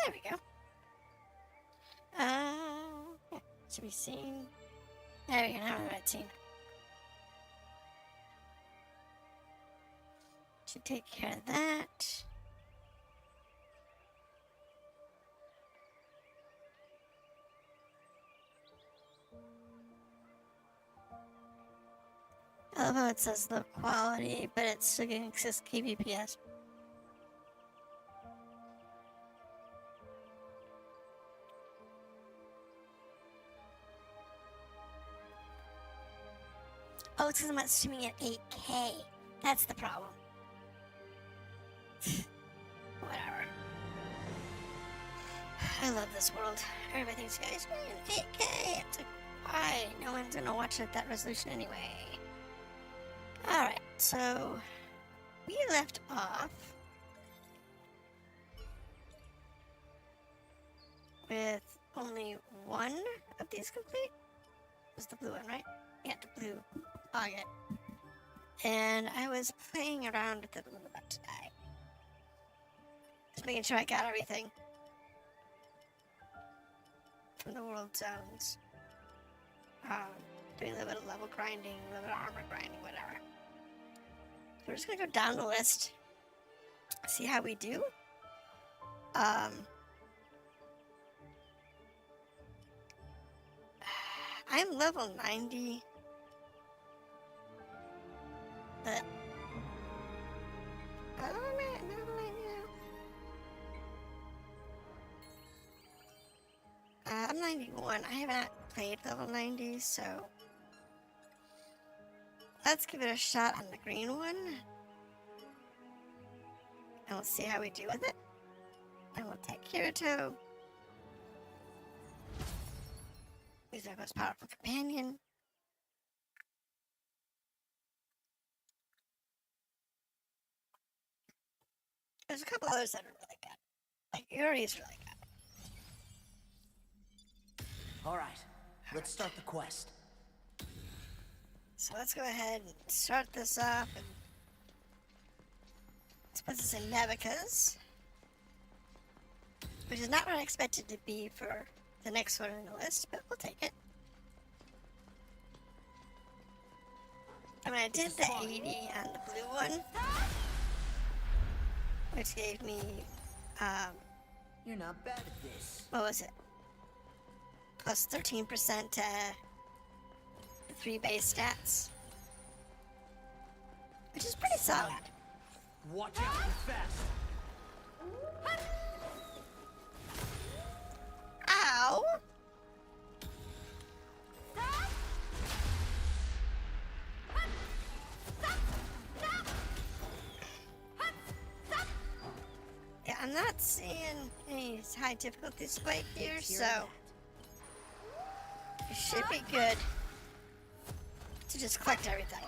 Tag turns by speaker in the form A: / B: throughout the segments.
A: There we go. Yeah, should be seen. There we go, now we're at scene. Should take care of that. I love how it says low quality, but it's still getting 6 kbps. Oh, it's because I'm not streaming at 8K. That's the problem. Whatever. I love this world. Everybody thinks, guys, 8K. It's like, why? No one's gonna watch it at that resolution anyway. Alright, so we left off with only one of these complete. It was the blue one, right? Yeah, the blue pocket. And I was playing around with it a little bit today. Just making sure I got everything from the world zones. Doing a little bit of level grinding, a little bit of armor grinding, whatever. So we're just gonna go down the list, see how we do. I'm level 90. But I'm at level 90 now. I'm 91. I have not played level 90, so let's give it a shot on the green one. And we'll see how we do with it. And we'll take Kirito. He's our most powerful companion. There's a couple others that are really good. Like Yuri's really good.
B: Alright, let's start the quest.
A: So let's go ahead and start this off. And let's put this in Navica's, which is not what I expected to be for the next one on the list, but we'll take it. I mean, I did the 80 on the blue one, which gave me,
B: You're not bad at this.
A: what was it? Plus 13% to the 3 base stats, which is pretty solid.
B: Watch out, you're fast.
A: Ow! Yeah, I'm not seeing any high difficulty spike here, so it should be good to just collect everything.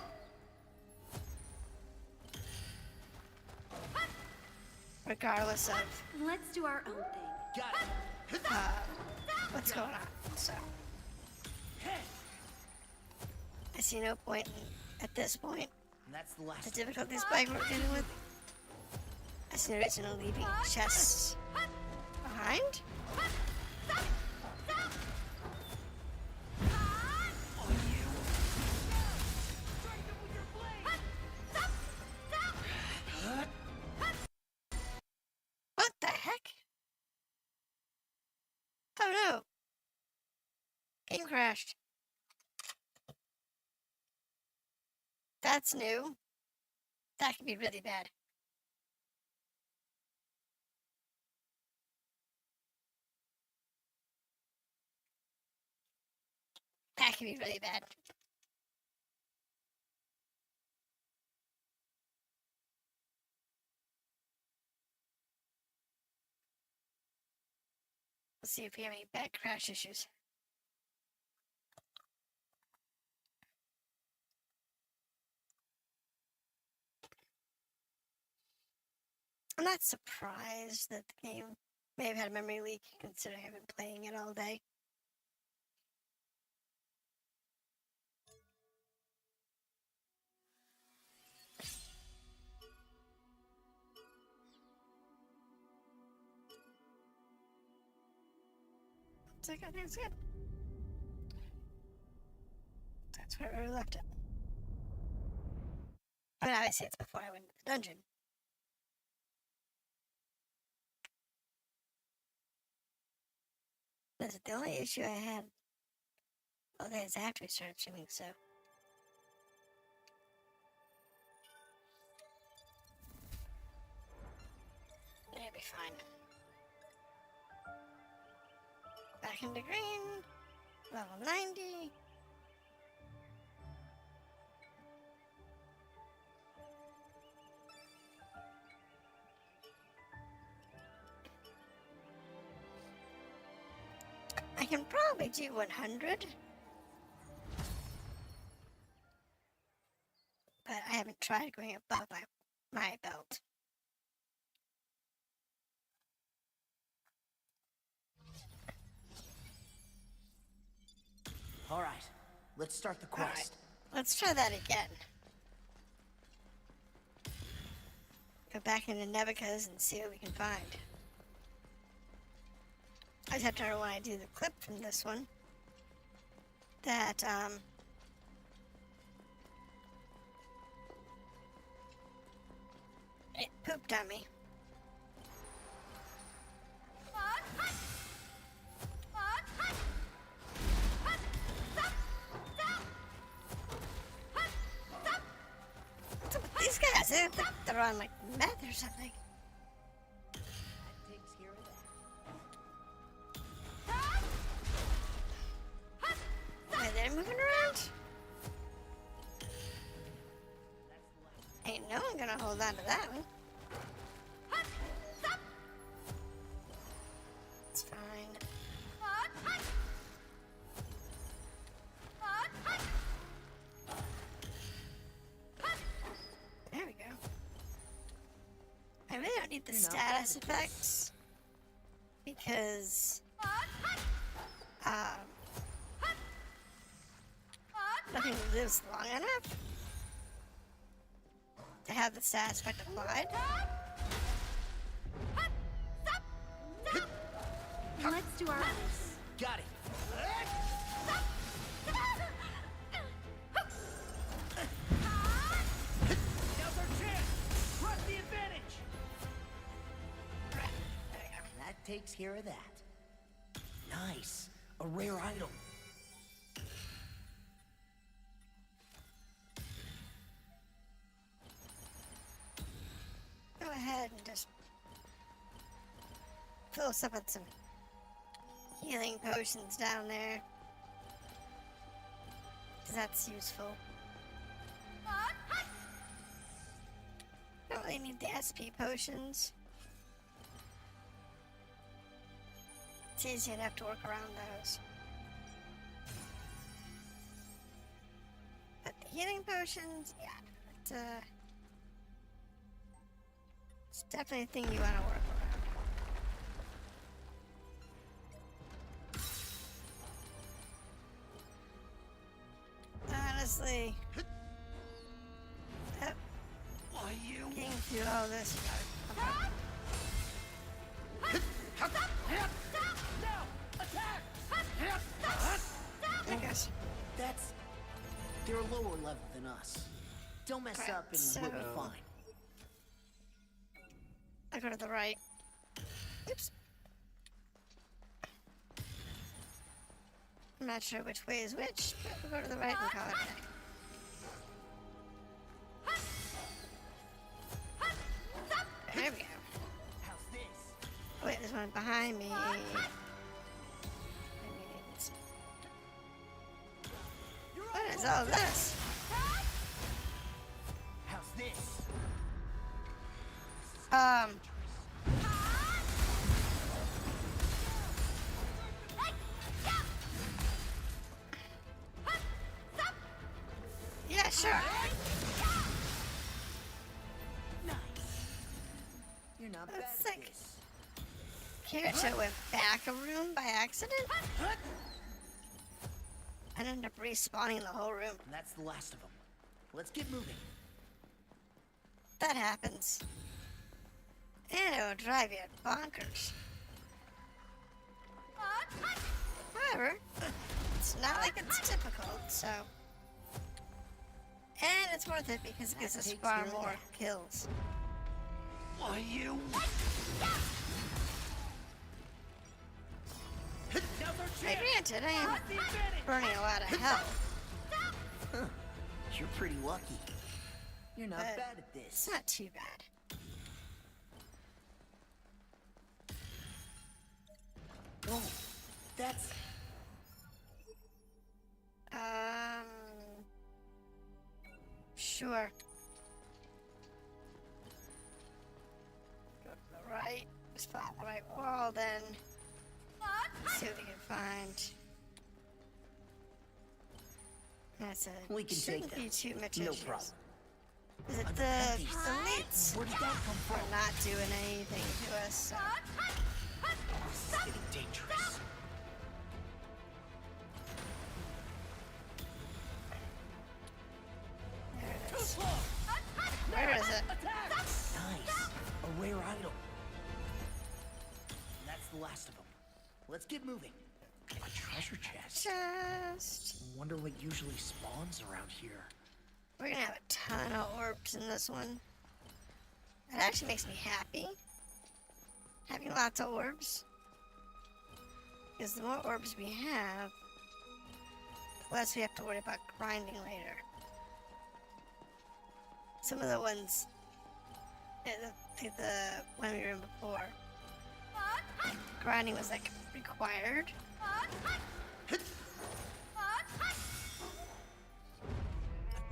A: Regardless of
C: Let's do our own thing.
B: Got it.
A: what's going on. So I see no point at this point.
B: And that's the last.
A: The difficulty spike we're dealing with. I see no reason to leaving chests behind. What the heck? Oh no. Game crashed. That's new. That could be really bad. That could be really bad. Let's see if we have any bad crash issues. I'm not surprised that the game may have had a memory leak, considering I've been playing it all day. It's like, I think it's good. That's where we left it. But obviously it's before I went to the dungeon. That's the only issue I had. Okay, it's after we started streaming, so. It'll be fine. Back into green. Level 90. I can probably do 100. But I haven't tried going above my belt.
B: All right, let's start the quest.
A: Alright, let's try that again. Go back into Nebuchadnezzar and see what we can find. I just have to remember when I do the clip from this one that it pooped on me. What's up with these guys? They look like they're on like meth or something.
B: That takes care of that.
A: Wait, they're moving around? Ain't no one gonna hold on to that one. It's fine. There we go. I really don't need the status effects because nothing lives long enough to have the status effect applied.
C: Let's do our own.
B: Got it. Now's our chance. Press the advantage. That takes care of that. Nice. A rare item.
A: Go ahead and just fill us up with some healing potions down there. Because that's useful. Don't really need the SP potions. It's easy enough to work around those. But the healing potions, yeah, it's definitely a thing you want to work around. Honestly,
B: Why you?
A: getting through all this, I guess.
B: That's... They're a lower level than us. Don't mess up and we'll be
A: So-
B: fine.
A: I go to the right. Oops. I'm not sure which way is which, but we'll go to the right and call it back. There we go.
B: How's this?
A: Wait, there's one behind me. What is all this?
B: How's this?
A: Yeah, sure.
B: Nice. You're not bad
A: That's
B: at
A: sick.
B: this.
A: Kirito went back a room by accident? I ended up respawning the whole room.
B: And that's the last of them. Let's get moving.
A: That happens. And it will drive you bonkers. However, it's not like it's difficult, so. And it's worth it because it gives us far more kills.
B: Why you?
A: Now, granted, I am burning a lot of health.
B: You're pretty lucky. You're not
A: But
B: bad at
A: it's
B: this.
A: not too bad.
B: Whoa, that's...
A: Sure. Go to the right. Just find the right wall, then. See what we can find. That's it.
B: We can
A: Shouldn't
B: take
A: be
B: them.
A: too much
B: No
A: issues.
B: problem.
A: Is it the elites
B: Where did that come from?
A: are not doing anything to us? So.
B: This is getting dangerous.
A: There it is. Where is it?
B: Nice. A rare idol. That's the last of them. Let's get moving. A treasure chest.
A: Just.
B: Wonder what usually spawns around here.
A: We're gonna have a ton of orbs in this one. It actually makes me happy. Having lots of orbs. Because the more orbs we have, the less we have to worry about grinding later. Some of the ones, like the one we were in before, grinding was like required.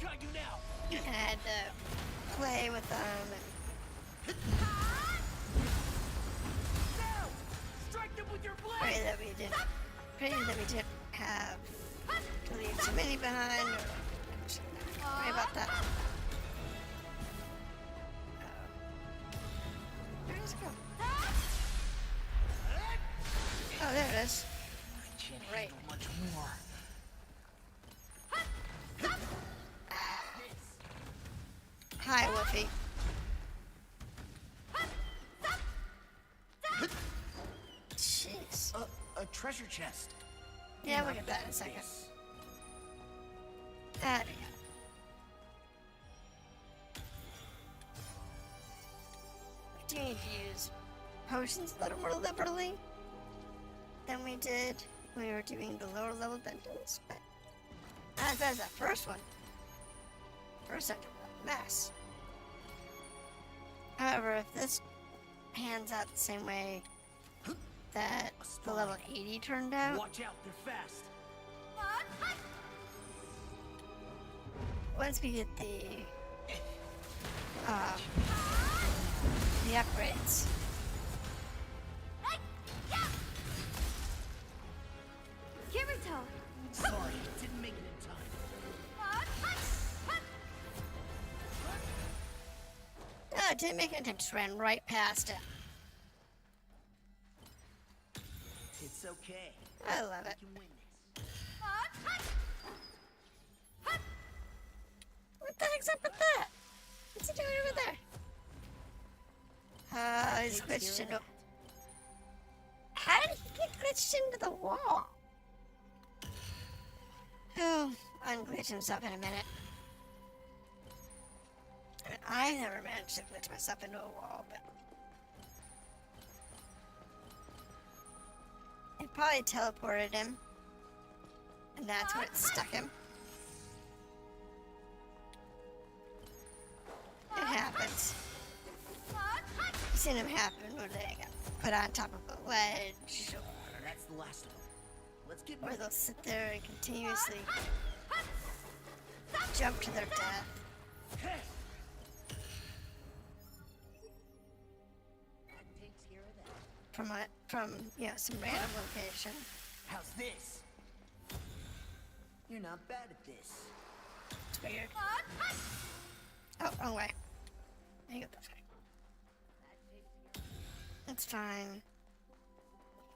B: Got you now.
A: And I had to play with them and
B: Now! Strike them with your blade!
A: pray that we didn't have to leave too many behind or worry about that. Where does it go? Oh, there it is.
B: I can't
A: Right.
B: handle much more.
A: Hi, Wolfie. Jeez.
B: A treasure chest.
A: Yeah, we'll get that in a second.
B: This.
A: There we go. We do need to use potions a little more liberally than we did when we were doing the lower level dungeons, but that's the first one. First dungeon was a mess. However, if this pans out the same way that the level 80 turned out,
B: Watch out, they're fast.
A: once we get the upgrades,
C: Kirito!
B: Sorry, didn't make it in time.
A: no, it didn't make it. I just ran right past it.
B: It's okay.
A: I love it.
B: You can win this.
A: What the heck's up with that? What's he doing over there? He's glitched into. How did he get glitched into the wall? Oh, unglitch himself in a minute. I mean, I never managed to glitch myself into a wall, but it probably teleported him, and that's where it stuck him. It happens. I've seen him happen when they get put on top of a ledge,
B: That's the last of them. Let's get
A: or
B: moving.
A: they'll sit there and continuously jump to their death.
B: Hey! That takes care of that.
A: From some random location.
B: How's this? You're not bad at this.
A: It's weird. Oh, wrong way. I go this way. It's fine.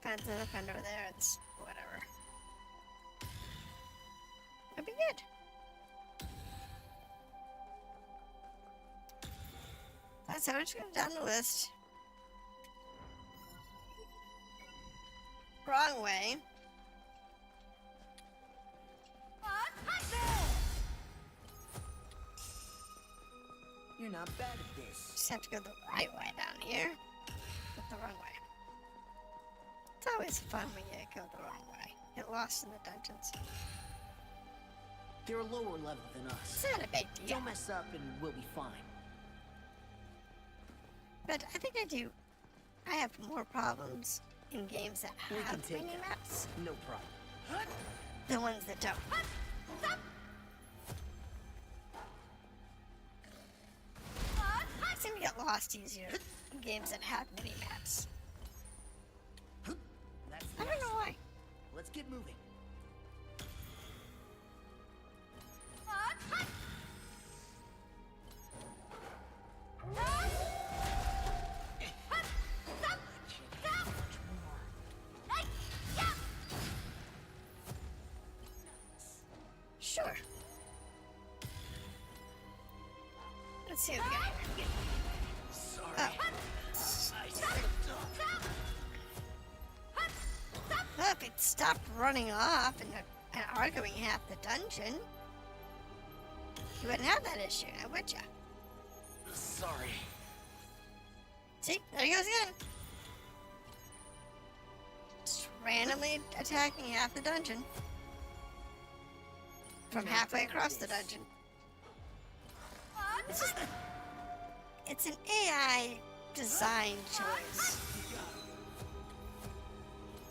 A: Find another friend over there. It's whatever. It'll be good. That's how we're just going down the list. Wrong way.
B: not bad at this.
A: Just have to go the right way down here. Not the wrong way. It's always fun when you go the wrong way. Get lost in the dungeons.
B: They're a lower level than us.
A: It's not a big deal.
B: Don't mess up and we'll be fine.
A: But I think I have more problems in games that
B: We can
A: have
B: take
A: mini
B: that.
A: maps
B: No problem.
A: than ones that don't. I seem to get lost easier in games that have mini maps.
B: That's
A: I don't know why.
B: Let's get moving.
A: Sure. Let's see what we got here.
B: Sorry.
A: Well, if it stopped running off and arguing half the dungeon, you wouldn't have that issue now, would you?
B: Sorry.
A: See, there he goes again. Just randomly attacking half the dungeon. From halfway across the dungeon. It's an AI design choice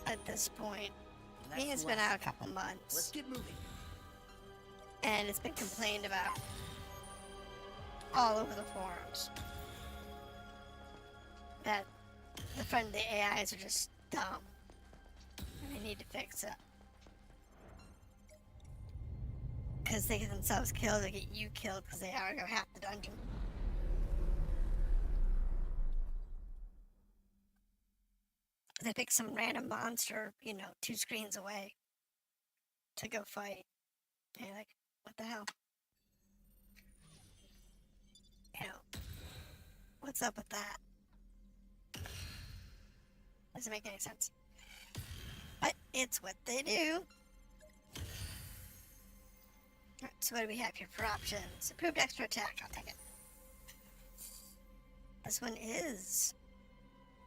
A: at this point. I think it's been out a couple
B: Let's
A: months,
B: get moving.
A: and it's been complained about all over the forums. That the friendly AIs are just dumb, and they need to fix it. Because they get themselves killed, they get you killed because they argue half the dungeon. They pick some random monster, 2 screens away to go fight. And you're like, what the hell? What's up with that? Doesn't make any sense. But it's what they do. Alright, so what do we have here for options? Improved extra attack, I'll take it. This one is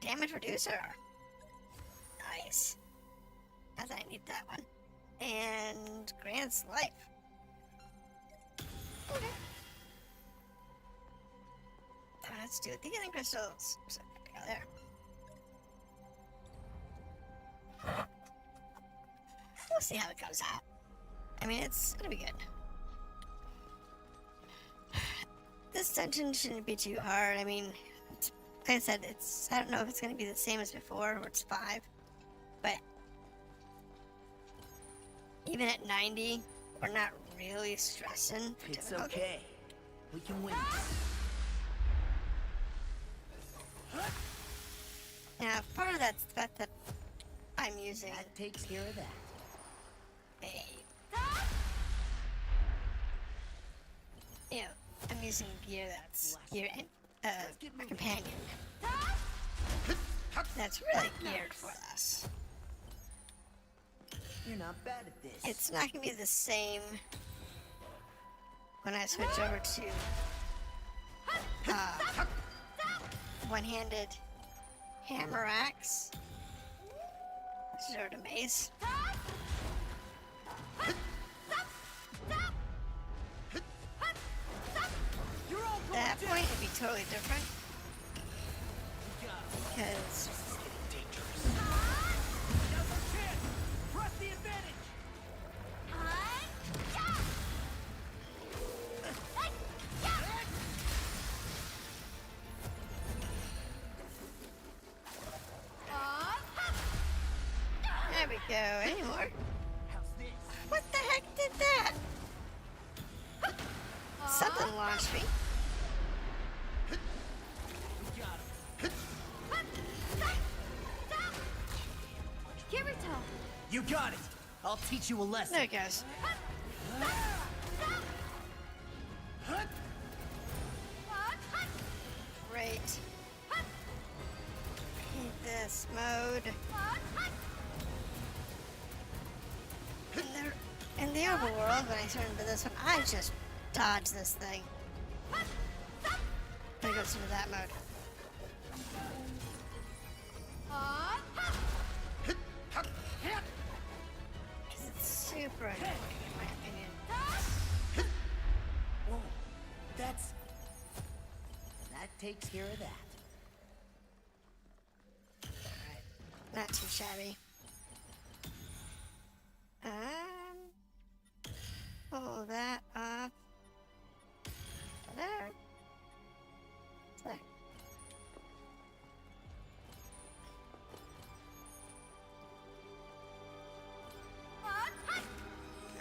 A: damage reducer. Nice. As I need that one. And grants life. Okay. So let's do the healing crystals. So go there. We'll see how it goes out. I mean, it's gonna be good. This dungeon shouldn't be too hard. I mean, like I said, I don't know if it's gonna be the same as before, or it's 5. But even at 90, we're not really stressing for
B: It's
A: difficulty.
B: okay. We can win.
A: Now, part of that's the fact that I'm using
B: That takes care of that.
A: I'm using gear that's gear and a companion. That's really geared for this.
B: You're not bad at this.
A: It's not gonna be the same when I switch over to one-handed hammer axe. Switch over to mace. At that point, it'd be totally different. Because
B: Press the advantage.
A: there we go. Any more?
B: How's this?
A: What the heck did that? Something launched me.
B: We got him.
C: Kirito!
B: You got it. I'll teach you a lesson.
A: There it goes. Great. Hate this mode. In the overworld, when I turn into this one, I just dodge this thing. But it goes into that mode. Because it's super annoying, in my opinion.
B: Whoa, that takes care of that.
A: Alright, not too shabby. Pull that up. There. There.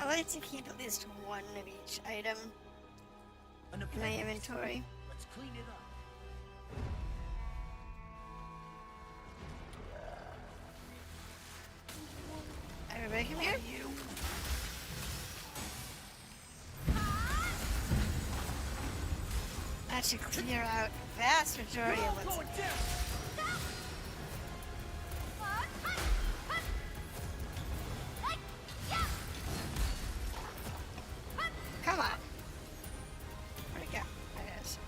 A: I like to keep at least one of each item
B: An
A: in my inventory.
B: Let's clean it up.
A: Everybody come here. That should clear out the vast majority of what's in there. Come on. Where'd it go? There it is.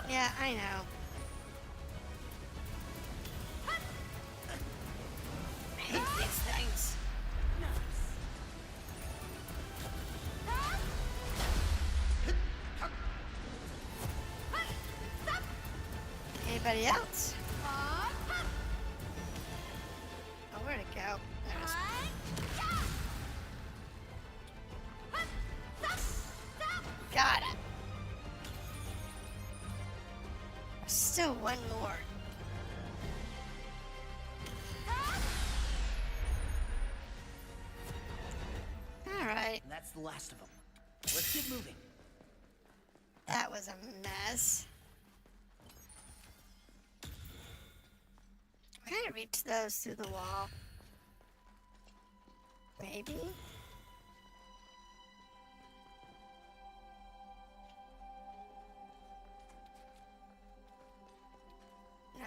A: Yeah, I know. I hate these things. Anybody else? Oh, where'd it go? There it is. Got it. Still one more. Alright,
B: And that's the last of them. Let's get moving.
A: that was a mess. Can I reach those through the wall? Maybe? No.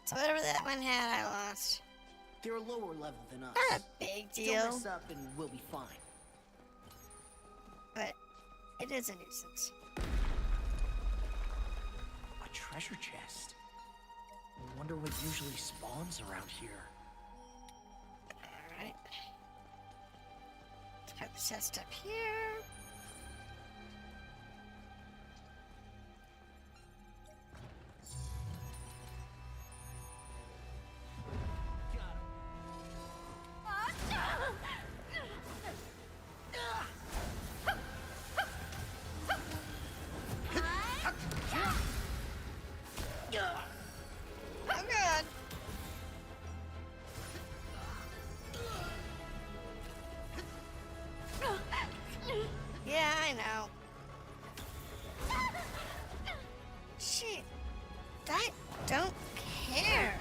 A: So whatever that one had, I lost.
B: They're a lower level than us.
A: Not a big
B: Don't
A: deal,
B: mess up and we'll be fine.
A: but it is a nuisance.
B: A treasure chest. I wonder what usually spawns around here.
A: Alright. Let's put the chest up here. Oh god. Yeah, I know. Shit. I don't care.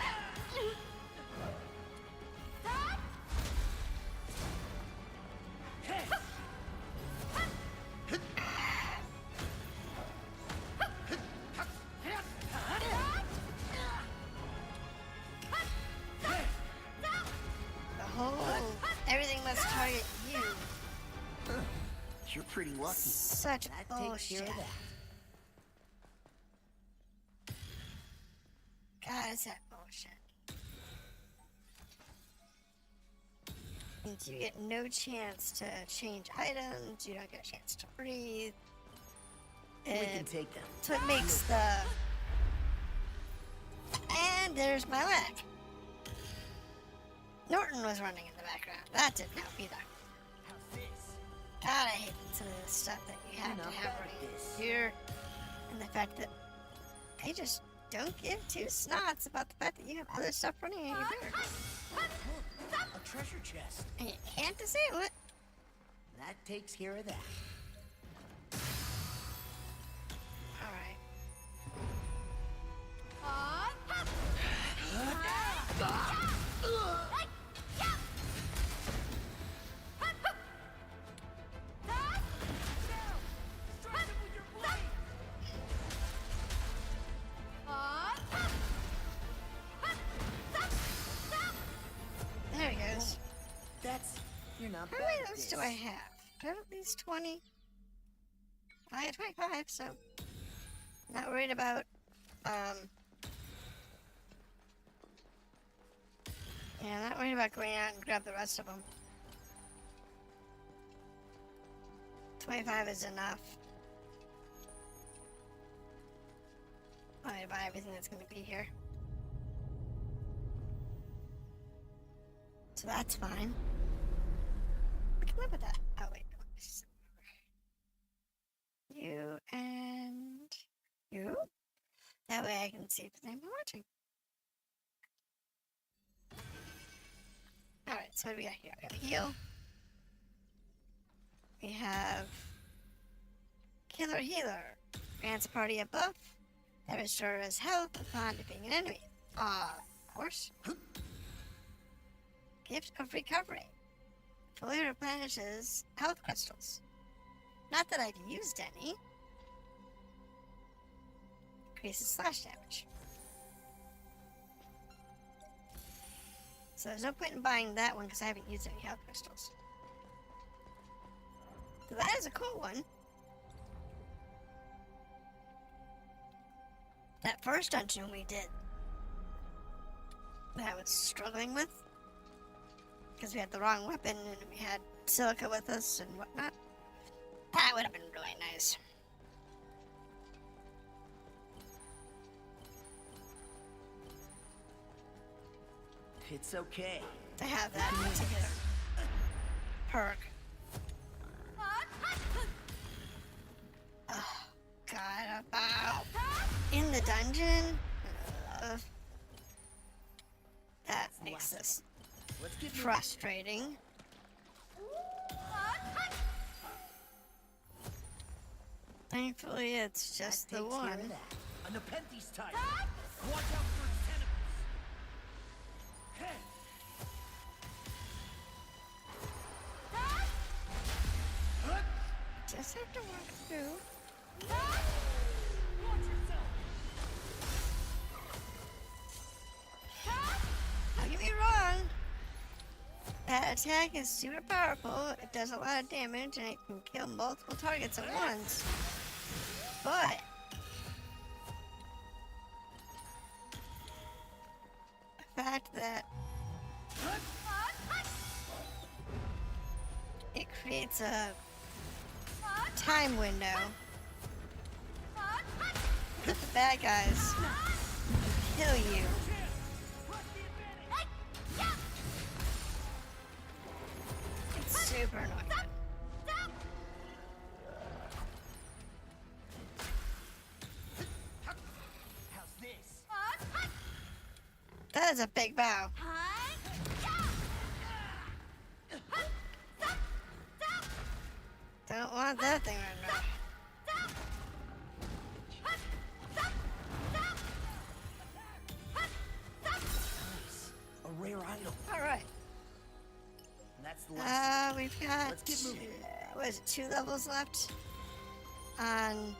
A: The whole everything must target you.
B: You're pretty lucky.
A: Such
B: That takes care
A: bullshit.
B: of that.
A: God, is that bullshit? Means you get no chance to change items, you don't get a chance to breathe.
B: We can
A: And
B: take them.
A: so it makes the... And there's my leg. Norton was running in the background. That didn't help either.
B: How's this?
A: God, I hate some of the stuff that you have to
B: Enough
A: have
B: of
A: running
B: this.
A: here. And the fact that they just don't give two snots about the fact that you have other stuff running in your beard.
B: Look, a treasure chest.
A: And you can't disable it.
B: That takes care of that.
A: Alright.
B: not
A: How
B: bad
A: many of
B: at
A: those
B: this.
A: do I have? Do I have at least 20? I have 25, so not worried about, yeah, not worried about going out and grab the rest of them. 25 is enough. I'm gonna buy everything that's gonna be here. So that's fine. We can live with that. Oh wait, no, this is you and you. That way I can see if they're watching. Alright, so what do we got here? We got heal. We have Killer Healer. Grants a party a buff that restores health upon defeating an enemy. Of course. Gift of Recovery. Fully replenishes health crystals. Not that I've used any. Increases slash damage. So there's no point in buying that one because I haven't used any health crystals. So that is a cool one. That first dungeon we did, that I was struggling with, because we had the wrong weapon and we had silica with us and whatnot. That would have been really nice.
B: It's okay.
A: To have that particular perk. Oh, God, about in the dungeon. That makes this
B: Let's get moving.
A: frustrating. Thankfully, it's just
B: That
A: the
B: takes care
A: one.
B: of that. A Nepenthes type. Watch out for its tentacles. Hey.
A: Just have to walk through.
B: Watch yourself.
A: Don't get me wrong. That attack is super powerful. It does a lot of damage and it can kill multiple targets at once. But the fact that it creates a time window that the bad guys kill you. It's super annoying.
B: How's this?
A: That is a big bow. Don't want that thing right now.
B: Nice. A rare item.
A: Alright.
B: And that's the last.
A: We've got,
B: Let's get moving.
A: what is it, 2 levels left on,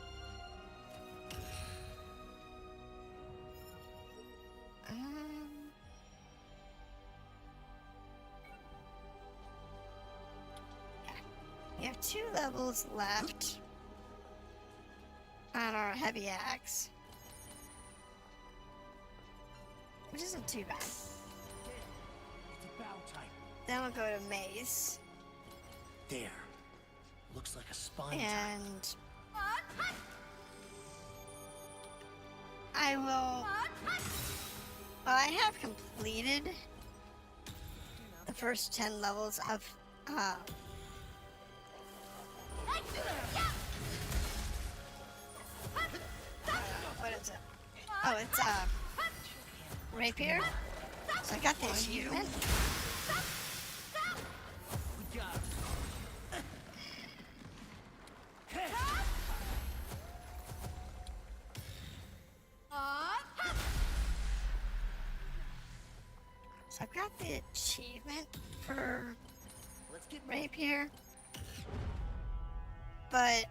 A: we have 2 levels left on our heavy axe, which isn't too bad.
B: It's a bow type.
A: Then we'll go to mace,
B: There. Looks like a spine type.
A: and I will, well, I have completed the first 10 levels of, what is it? Oh, it's, rapier. So I got the achievement.
B: We got him.
A: So I've got the achievement for
B: Let's get moving.
A: rapier. But,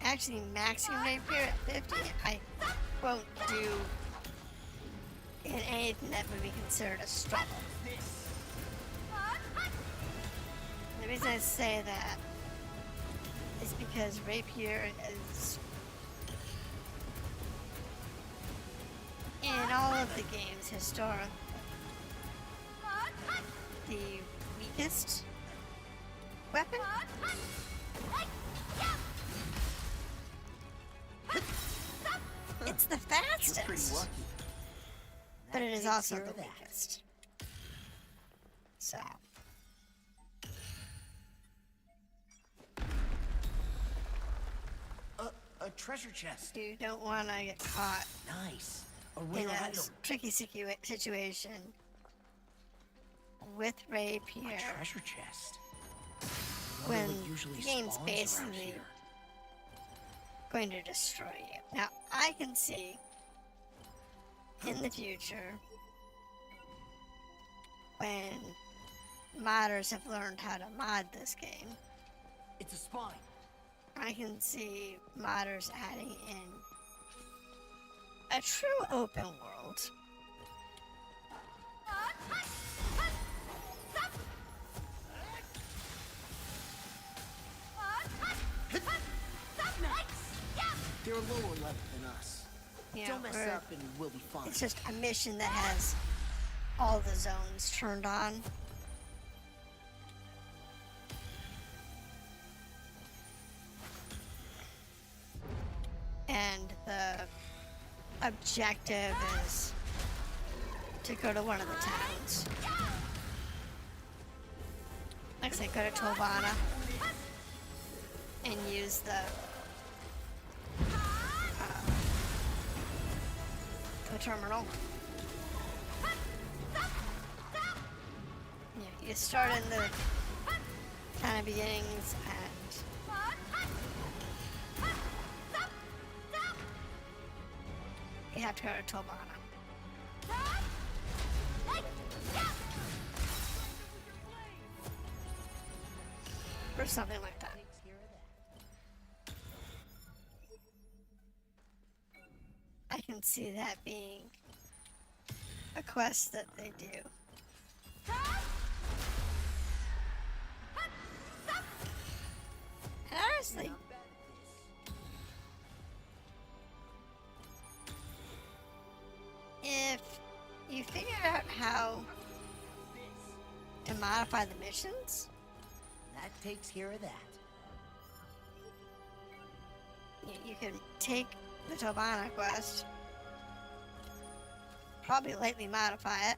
A: actually maxing rapier at 50, I won't do in anything that would be considered a struggle. The reason I say that is because rapier is in all of the games historically the weakest weapon. It's the
B: You're pretty
A: fastest,
B: lucky.
A: but it is
B: That
A: also
B: takes
A: the
B: care of that.
A: weakest. So,
B: A treasure chest.
A: you don't want to get caught
B: Nice. A
A: in
B: rare
A: a
B: item.
A: tricky situation with rapier
B: A treasure chest.
A: when
B: Wonder what usually
A: the game's
B: spawns around
A: basically
B: here.
A: going to destroy you. Now, I can see in the future when modders have learned how to mod this game,
B: It's a spine.
A: I can see modders adding in a true open world.
B: They're a lower level than us.
A: You know,
B: Don't mess
A: where
B: up and we'll be fine.
A: it's just a mission that has all the zones turned on. And the objective is to go to one of the towns. Like I said, go to Tobana and use the terminal. Yeah, you start in the kind of beginnings and you have to go to Tobana. Or something like that. I can see that being a quest that they do. And honestly, if you figure out how to modify the missions,
B: That takes care of that.
A: you can take the Tobana quest, probably lightly modify it,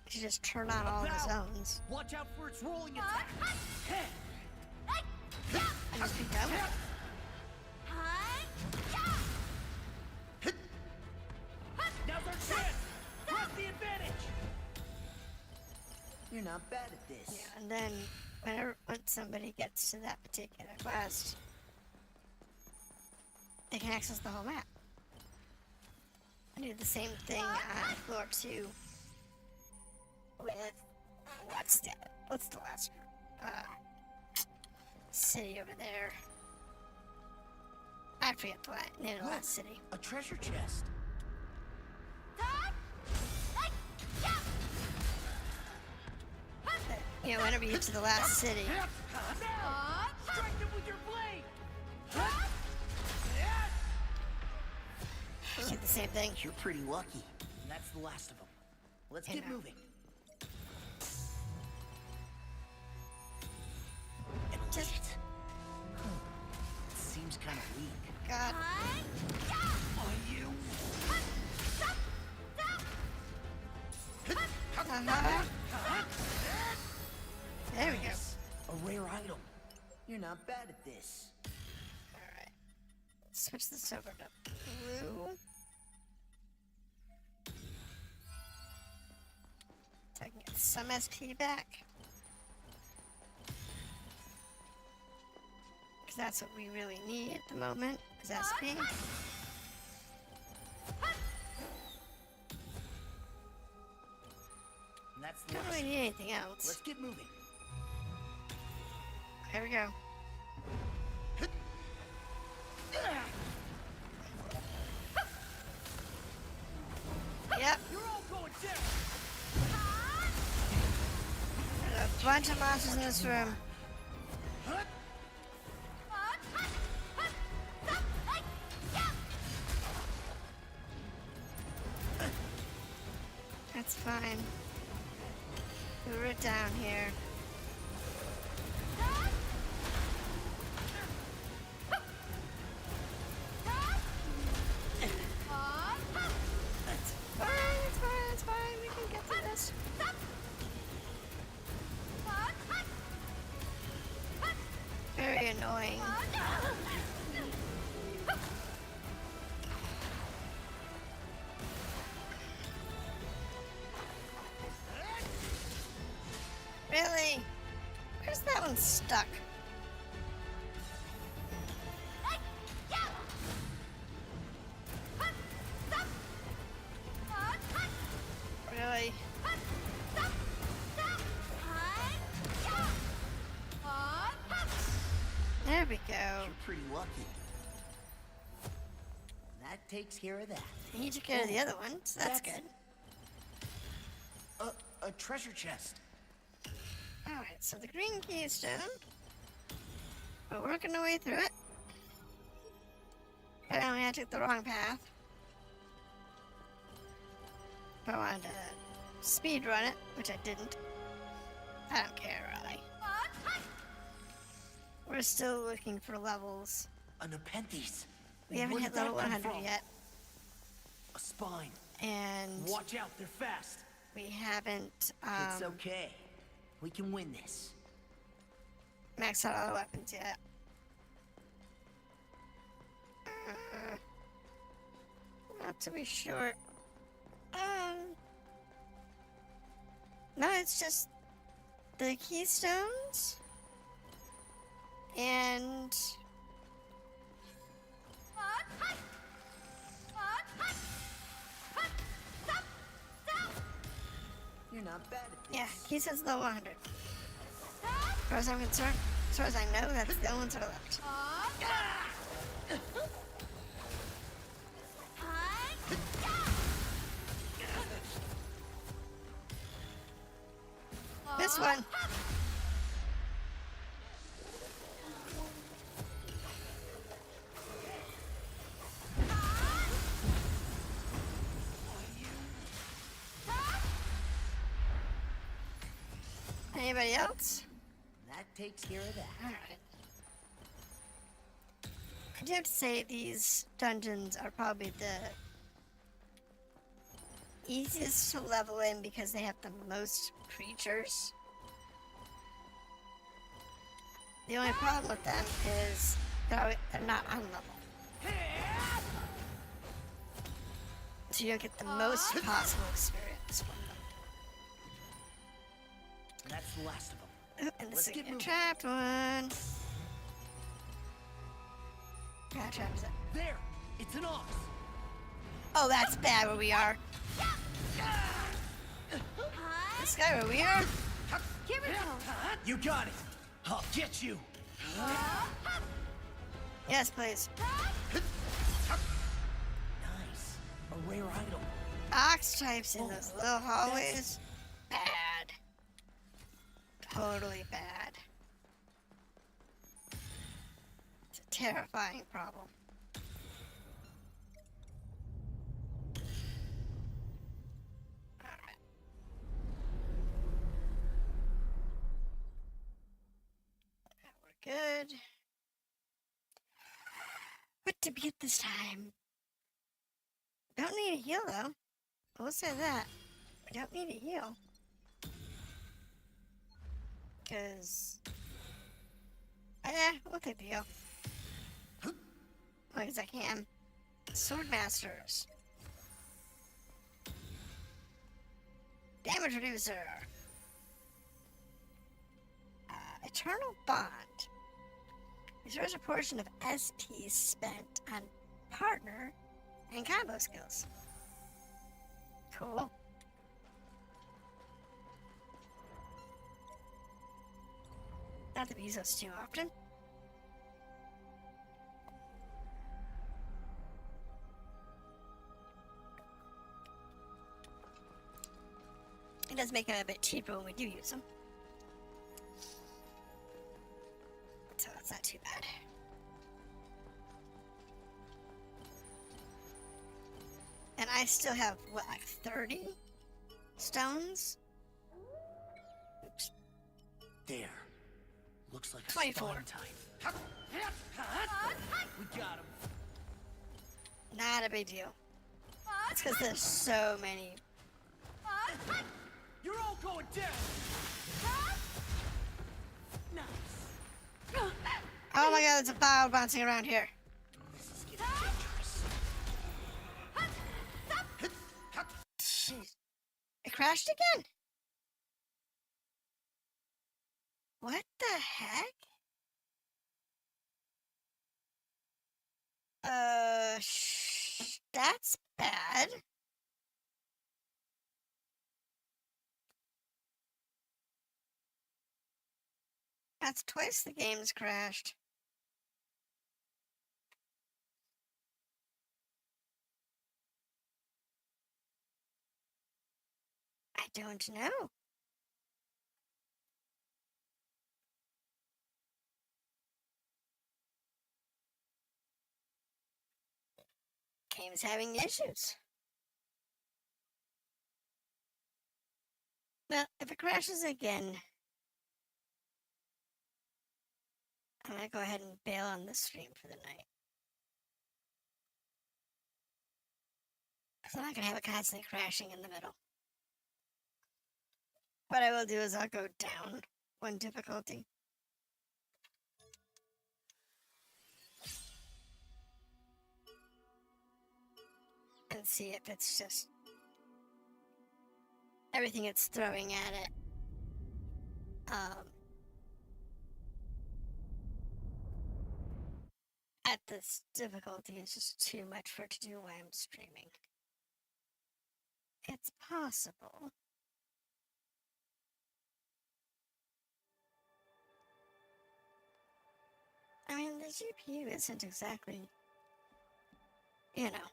A: to just turn on all the zones
B: Watch out for its rolling attack.
A: and just be done with it.
B: Now's our chance. Press the advantage. You're not bad at this.
A: Yeah, and then once somebody gets to that particular quest, they can access the whole map. I do the same thing on floor 2 with what's the last city over there? I forget the name of the last city.
B: A treasure chest.
A: You know, whenever you get to the last city,
B: Strike them with your blade.
A: you do the same thing.
B: You're pretty lucky. And that's the last of them. Let's get
A: know.
B: moving.
A: Just-
B: Elite. It seems kind of weak.
A: God,
B: Are you?
A: there we go.
B: A rare item. You're not bad at this.
A: Alright. Switch this over to blue. So I can get some SP back. Because that's what we really need at the moment, is SP.
B: And that's the
A: Don't
B: last.
A: really need anything else.
B: Let's get moving.
A: There we go. There's a bunch of monsters in this room. That's fine. We're right down here. It's fine. We can get through this. Very annoying. Really? Where's that one stuck? Really? There we go.
B: You're pretty lucky. That takes care of that.
A: He took care of the other one, so that's good.
B: A treasure chest.
A: Alright, so the green keystone. We're working our way through it. Apparently I took the wrong path. If I wanted to speed run it, which I didn't. I don't care, really. We're still looking for levels.
B: A Nepenthes.
A: We haven't
B: Where
A: hit
B: did that
A: level
B: come
A: 100
B: from?
A: yet.
B: A spine.
A: And
B: Watch out, they're fast.
A: we haven't
B: It's okay. We can win this.
A: maxed out all the weapons yet. Not to be sure. No, it's just the keystones and
B: You're not bad at this.
A: yeah, keystones level 100. As far as I'm concerned, as far as I know, that's the only ones that are left. This one. Anybody else?
B: That takes care of that.
A: Alright. I do have to say these dungeons are probably the easiest to level in because they have the most creatures. The only problem with them is they're not on level. So you don't get the most possible experience from them.
B: That's the last of them.
A: Oh, and the
B: Let's get
A: signet
B: moving.
A: trapped one. Yeah, traps it.
B: There! It's an ox!
A: Oh, that's bad where we are. This guy where we are?
B: You got it! I'll get you!
A: Yes, please.
B: Nice. A rare item.
A: Ox types in those little hallways. Bad. Totally bad. It's a terrifying problem. Alright. We're good. What to be at this time? Don't need a heal though. I will say that. We don't need a heal. Because... we'll take the heal. Long as I can. Swordmasters. Damage reducer. Eternal Bond. Restores a portion of SP spent on partner and combo skills. Cool. Not that we use those too often. does make them a bit cheaper when we do use them. So that's not too bad. And I still have, what, like 30 stones? Oops.
B: There. Looks like a
A: 24.
B: spawn type. We got him.
A: Not a big deal. It's because there's so many.
B: You're all going down. Nice.
A: Oh my god, there's a ball bouncing around here.
B: This is getting dangerous.
A: Jeez. It crashed again? What the heck? That's bad. That's twice the game's crashed. I don't know. Game's having issues. Well, if it crashes again, I'm gonna go ahead and bail on this stream for the night. So I'm not gonna have it constantly crashing in the middle. What I will do is I'll go down one difficulty. And see if it's just everything it's throwing at it. At this difficulty is just too much for it to do while I'm streaming. It's possible. I mean, the GPU isn't exactly, you know.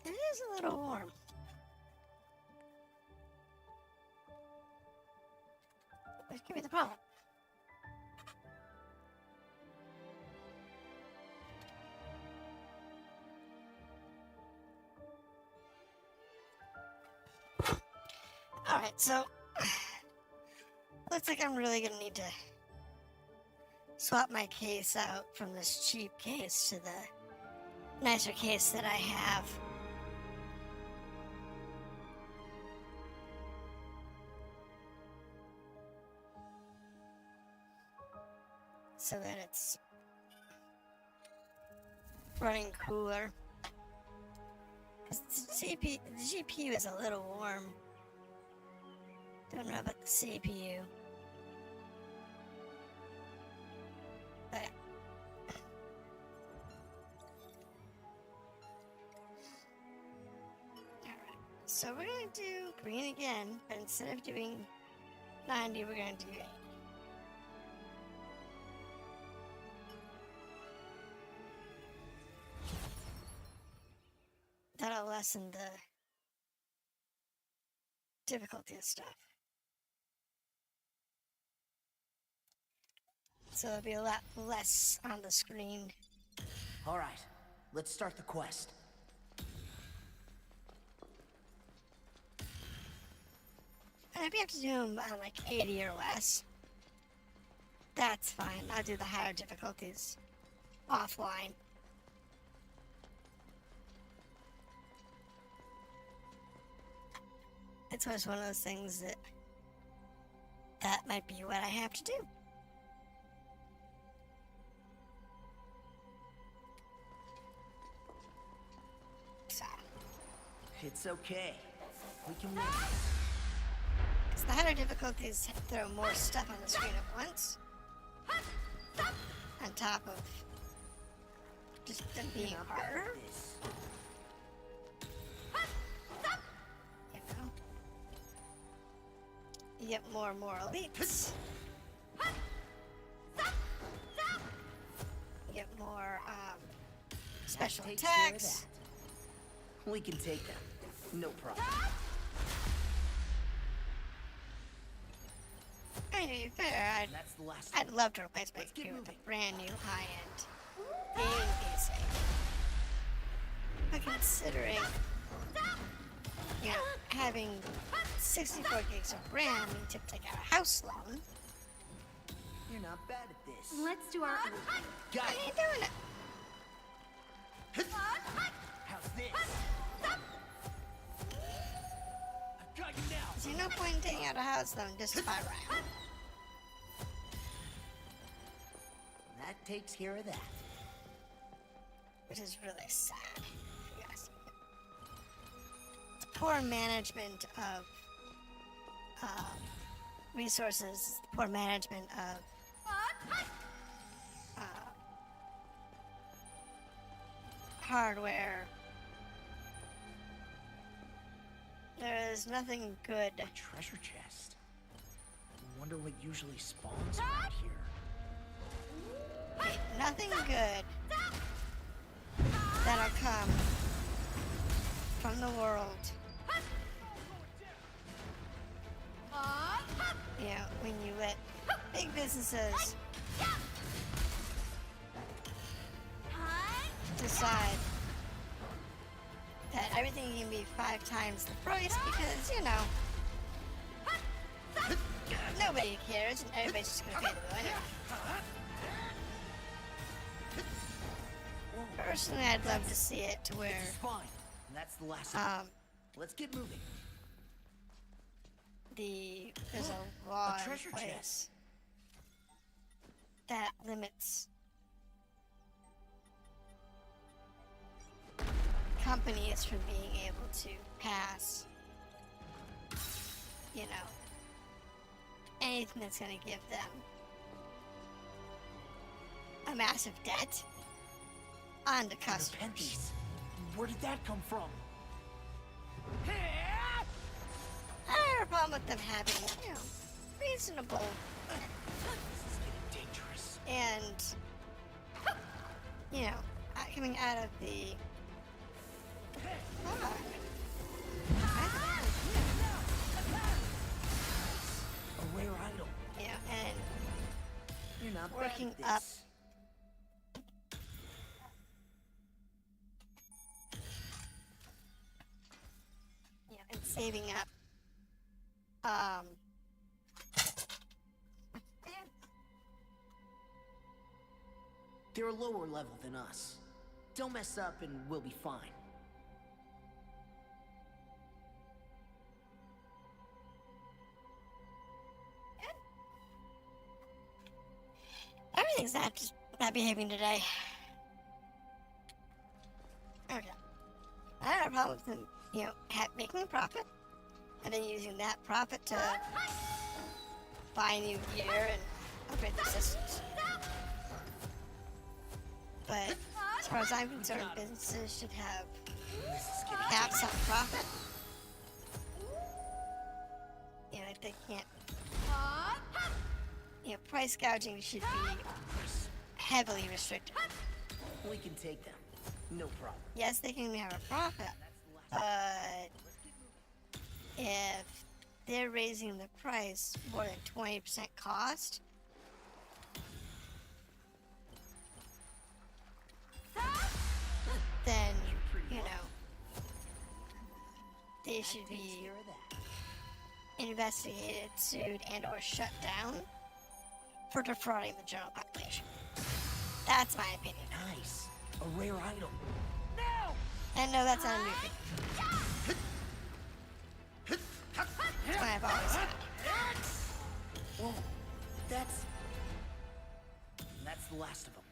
A: It is a little warm. Which could be the problem. Alright, so looks like I'm really gonna need to swap my case out from this cheap case to the nicer case that I have. So that it's running cooler. 'Cause the GPU is a little warm. Don't know about the CPU. But alright. So we're gonna do green again, but instead of doing 90, we're gonna do 80. That'll lessen the difficulty of stuff. So it'll be a lot less on the screen.
B: All right, let's start the quest.
A: And if you have to do them on like 80 or less, that's fine. I'll do the higher difficulties offline. It's always one of those things that might be what I have to do. So,
B: It's okay. We can win.
A: because the higher difficulties throw more stuff on the screen at once, on top of just them being harder. You know, you get more and more elites. You get more, special
B: Takes care of
A: attacks.
B: that. We can take them. No problem.
A: I mean, to be fair,
B: That's the last
A: I'd
B: one.
A: love to replace my
B: Let's get
A: computer with a
B: moving.
A: brand new high-end gaming PC. But considering, you know, having 64 gigs of RAM means you have to take out a house loan.
B: You're not bad at this.
C: Let's do our.
B: Got
A: How
B: it.
A: are you doing it?
B: How's this? I've got you now.
A: There's no point in taking out a house loan just to buy RAM.
B: That takes care of that.
A: Which is really sad, if you ask me. It's poor management of resources, poor management of hardware. There is nothing good.
B: A treasure chest. Wonder what usually spawns around here.
A: Nothing good that'll come from the world. You know, when you let big businesses decide that everything can be 5 times the price because, you know, nobody cares and everybody's just gonna pay the bill anyway. Personally, I'd love to see it to where,
B: It's fine. And that's the last one. Let's get moving.
A: there's a law in
B: treasure
A: place
B: chest.
A: that limits companies from being able to pass, you know, anything that's going to give them a massive debt onto customers.
B: Pennies. Where did that come from?
A: I don't have a problem with them having, you know, reasonable
B: This is getting dangerous.
A: and, you know, coming out of the. Fuck.
B: A rare item.
A: Yeah, and
B: You're not
A: Working
B: bad at
A: up.
B: this.
A: and saving up.
B: They're a lower level than us. Don't mess up and we'll be fine.
A: Everything's not behaving today. Okay. I don't have a problem with them, you know, making a profit, and then using that profit to buy new gear and upgrade their systems. But as far as I'm concerned, businesses should have
B: This is getting
A: caps on profit. You know, if they can't, you know, price gouging should be heavily restricted.
B: We can take them. No problem.
A: Yes, they can have a profit,
B: That's the last.
A: but if they're raising the price more than 20% cost, then, you know, they should
B: Takes
A: be
B: care of that.
A: investigated, sued, and or shut down for defrauding the general population. That's my opinion.
B: Nice. A rare item.
A: And no, that's not a new thing. That's what I've always had.
B: Whoa. That's the last of them.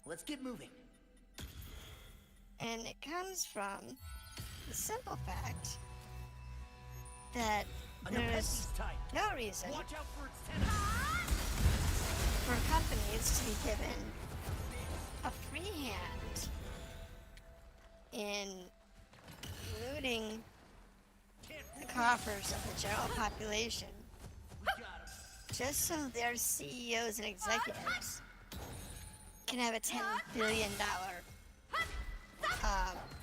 B: Let's get moving.
A: And it comes from the simple fact that there's no reason
B: Watch out for its tentacles.
A: for companies to be given a free hand in looting the coffers of the general population just so their CEOs and executives can have a $10 billion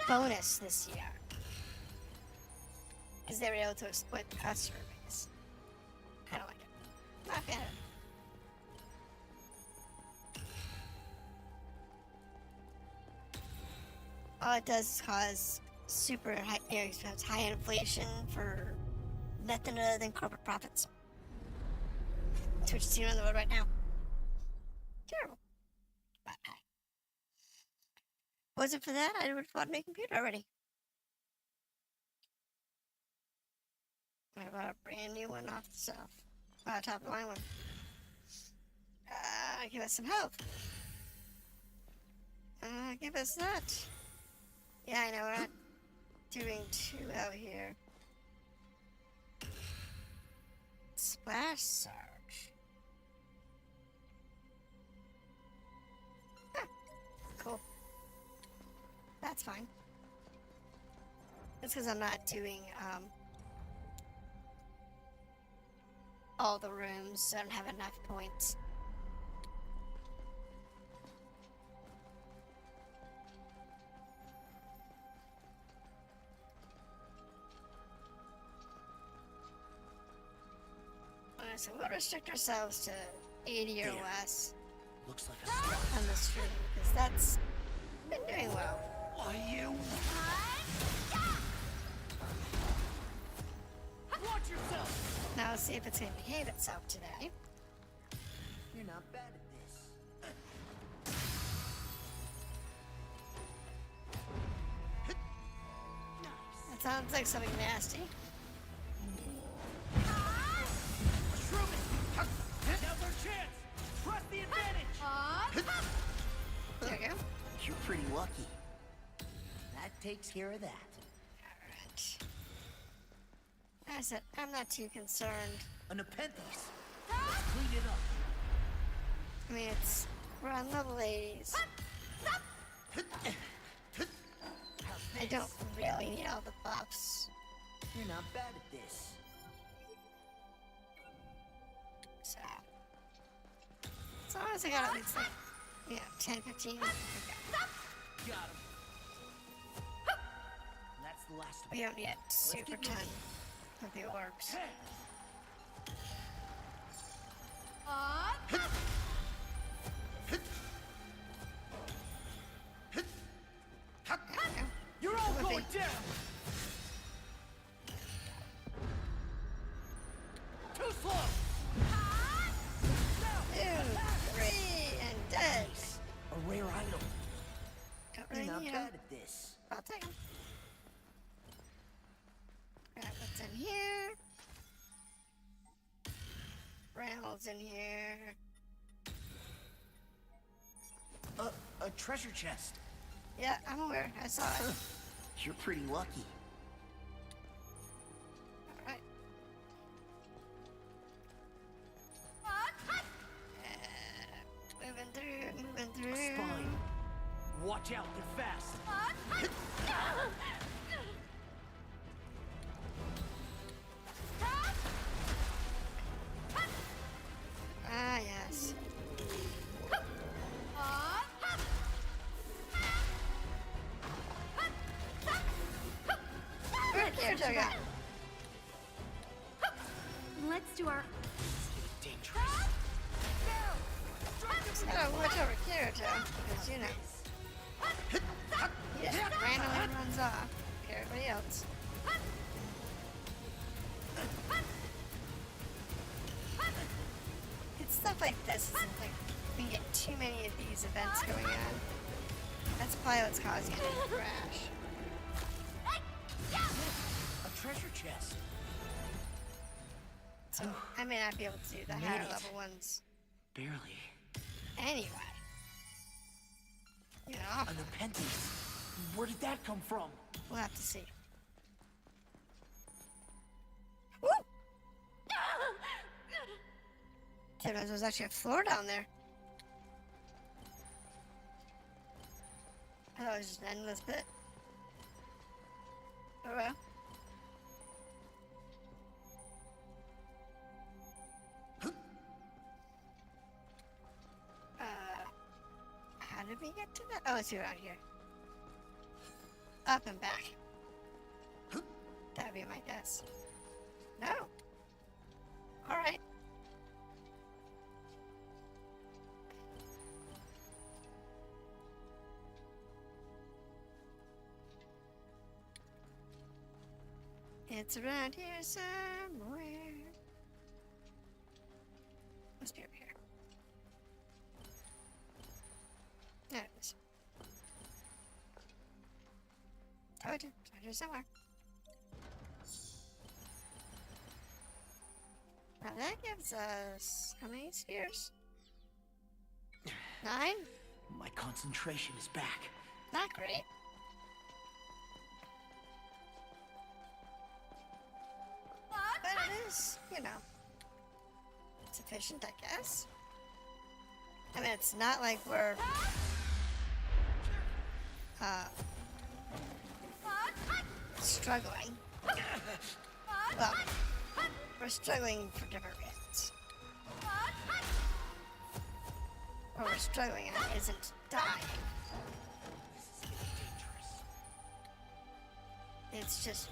A: bonus this year. Because they were able to exploit the customer base. I don't like it. Not a fan of it. All it does is cause super high, high inflation for nothing other than corporate profits. That's what you see on the road right now. Terrible. But wasn't for that, I would have bought a new computer already. I bought a brand new one off the shelf. Top of the line one. Give us some help. Give us that. Yeah, I know, we're not doing too well here. Splash Sarge. Huh. Cool. That's fine. That's because I'm not doing, all the rooms, so I don't have enough points. So we'll restrict ourselves to 80 or less
B: Looks like a strap.
A: on the stream, because that's been doing well.
B: Are you? Watch yourself!
A: Now let's see if it's going to behave itself today.
B: You're not bad at this. Nice.
A: That sounds like something nasty.
B: Now's our chance! Press the advantage!
A: There we go.
B: You're pretty lucky. That takes care of that.
A: Alright. I said, I'm not too concerned.
B: An appendice. Clean it up.
A: I mean, we're on level 80s. I don't really need all the buffs.
B: You're not bad at this.
A: So, as long as I got at least like, 10, 15. Okay.
B: Got him. That's the last of
A: We don't need a super
B: get
A: ton
B: moving.
A: of the orbs.
B: You're all
A: Would
B: going
A: be.
B: down! Too slow!
A: Two, 3, and dead.
B: A rare item.
A: Don't
B: You're
A: really
B: not
A: need
B: bad
A: them.
B: at this.
A: I'll take them. Grab what's in here. Reynolds in here.
B: A treasure chest.
A: Yeah, I'm aware. I saw it.
B: You're pretty lucky.
A: Alright. Moving through.
B: Spine. Watch out, they're fast.
A: Ah, yes. Where'd Kirito go?
C: Let's do our.
B: Dangerous.
A: Just gotta watch over Kirito, because you know. He just randomly runs off. Like everybody else. It's stuff like this. It's like we get too many of these events going on. That's probably what's causing it to crash.
B: A treasure chest.
A: So I may not be able to do the higher level ones
B: Barely.
A: anyway. You know,
B: An appendice. Where did that come from?
A: we'll have to see. Woo! Didn't realize there was actually a floor down there. I thought it was just an endless pit. Oh well. How did we get to that? Oh, it's around here. up and back. That would be my guess. No. Alright. It's around here somewhere. Must be over here. There it is. Told you. It's around here somewhere. Now that gives us how many spheres? 9?
B: My concentration is back.
A: Not great. But it is, you know, sufficient, I guess. I mean, it's not like we're struggling. Well, we're struggling for different reasons. What we're struggling at isn't dying.
B: This is getting dangerous.
A: It's just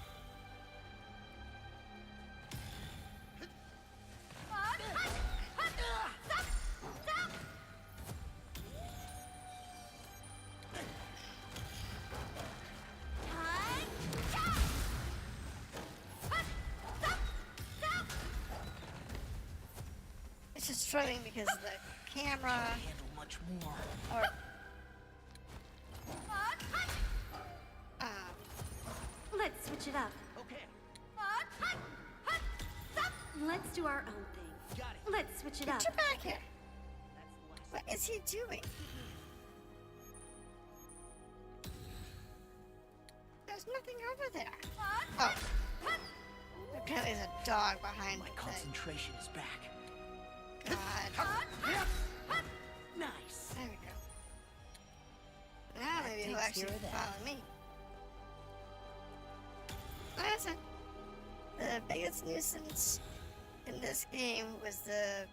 A: struggling because of the camera
B: Handle much more.
A: or
C: Let's switch it up.
B: Okay.
C: Let's do our own thing.
B: Got it.
C: Let's switch it
A: get
C: up.
A: your back here.
B: That's the last.
A: What is he doing? There's nothing over there. Oh. Apparently there's a dog behind
B: My
A: the
B: concentration is back.
A: God.
B: Nice.
A: There we go. Now maybe he'll
B: takes
A: actually
B: care of that.
A: follow me. Listen, the biggest nuisance in this game was the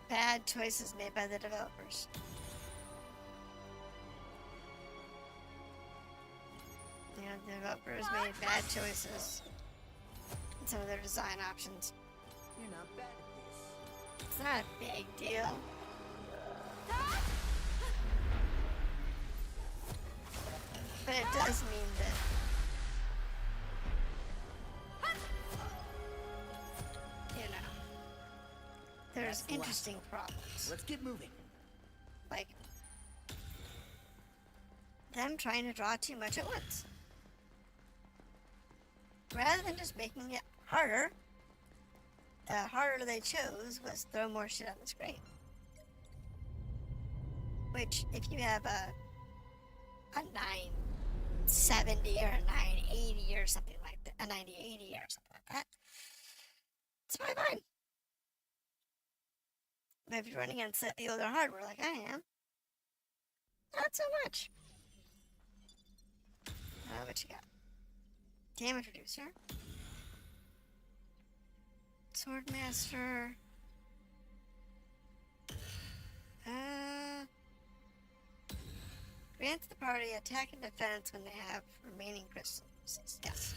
A: bad choices made by the developers. You know, the developers made bad choices in some of their design options.
B: You're not bad at this.
A: It's not a big deal. But it does mean that you know, there's
B: That's the last
A: interesting problems.
B: Let's get moving.
A: Like them trying to draw too much at once. Rather than just making it harder, the harder they chose was throw more shit on the screen. Which, if you have a 970 or a 980 or something like that, a 9080 or something like that, it's probably fine. But if you're running on the older hardware like I am, not so much. What you got? Damage reducer. Swordmaster. Grants the party attack and defense when they have remaining crystals. Yes.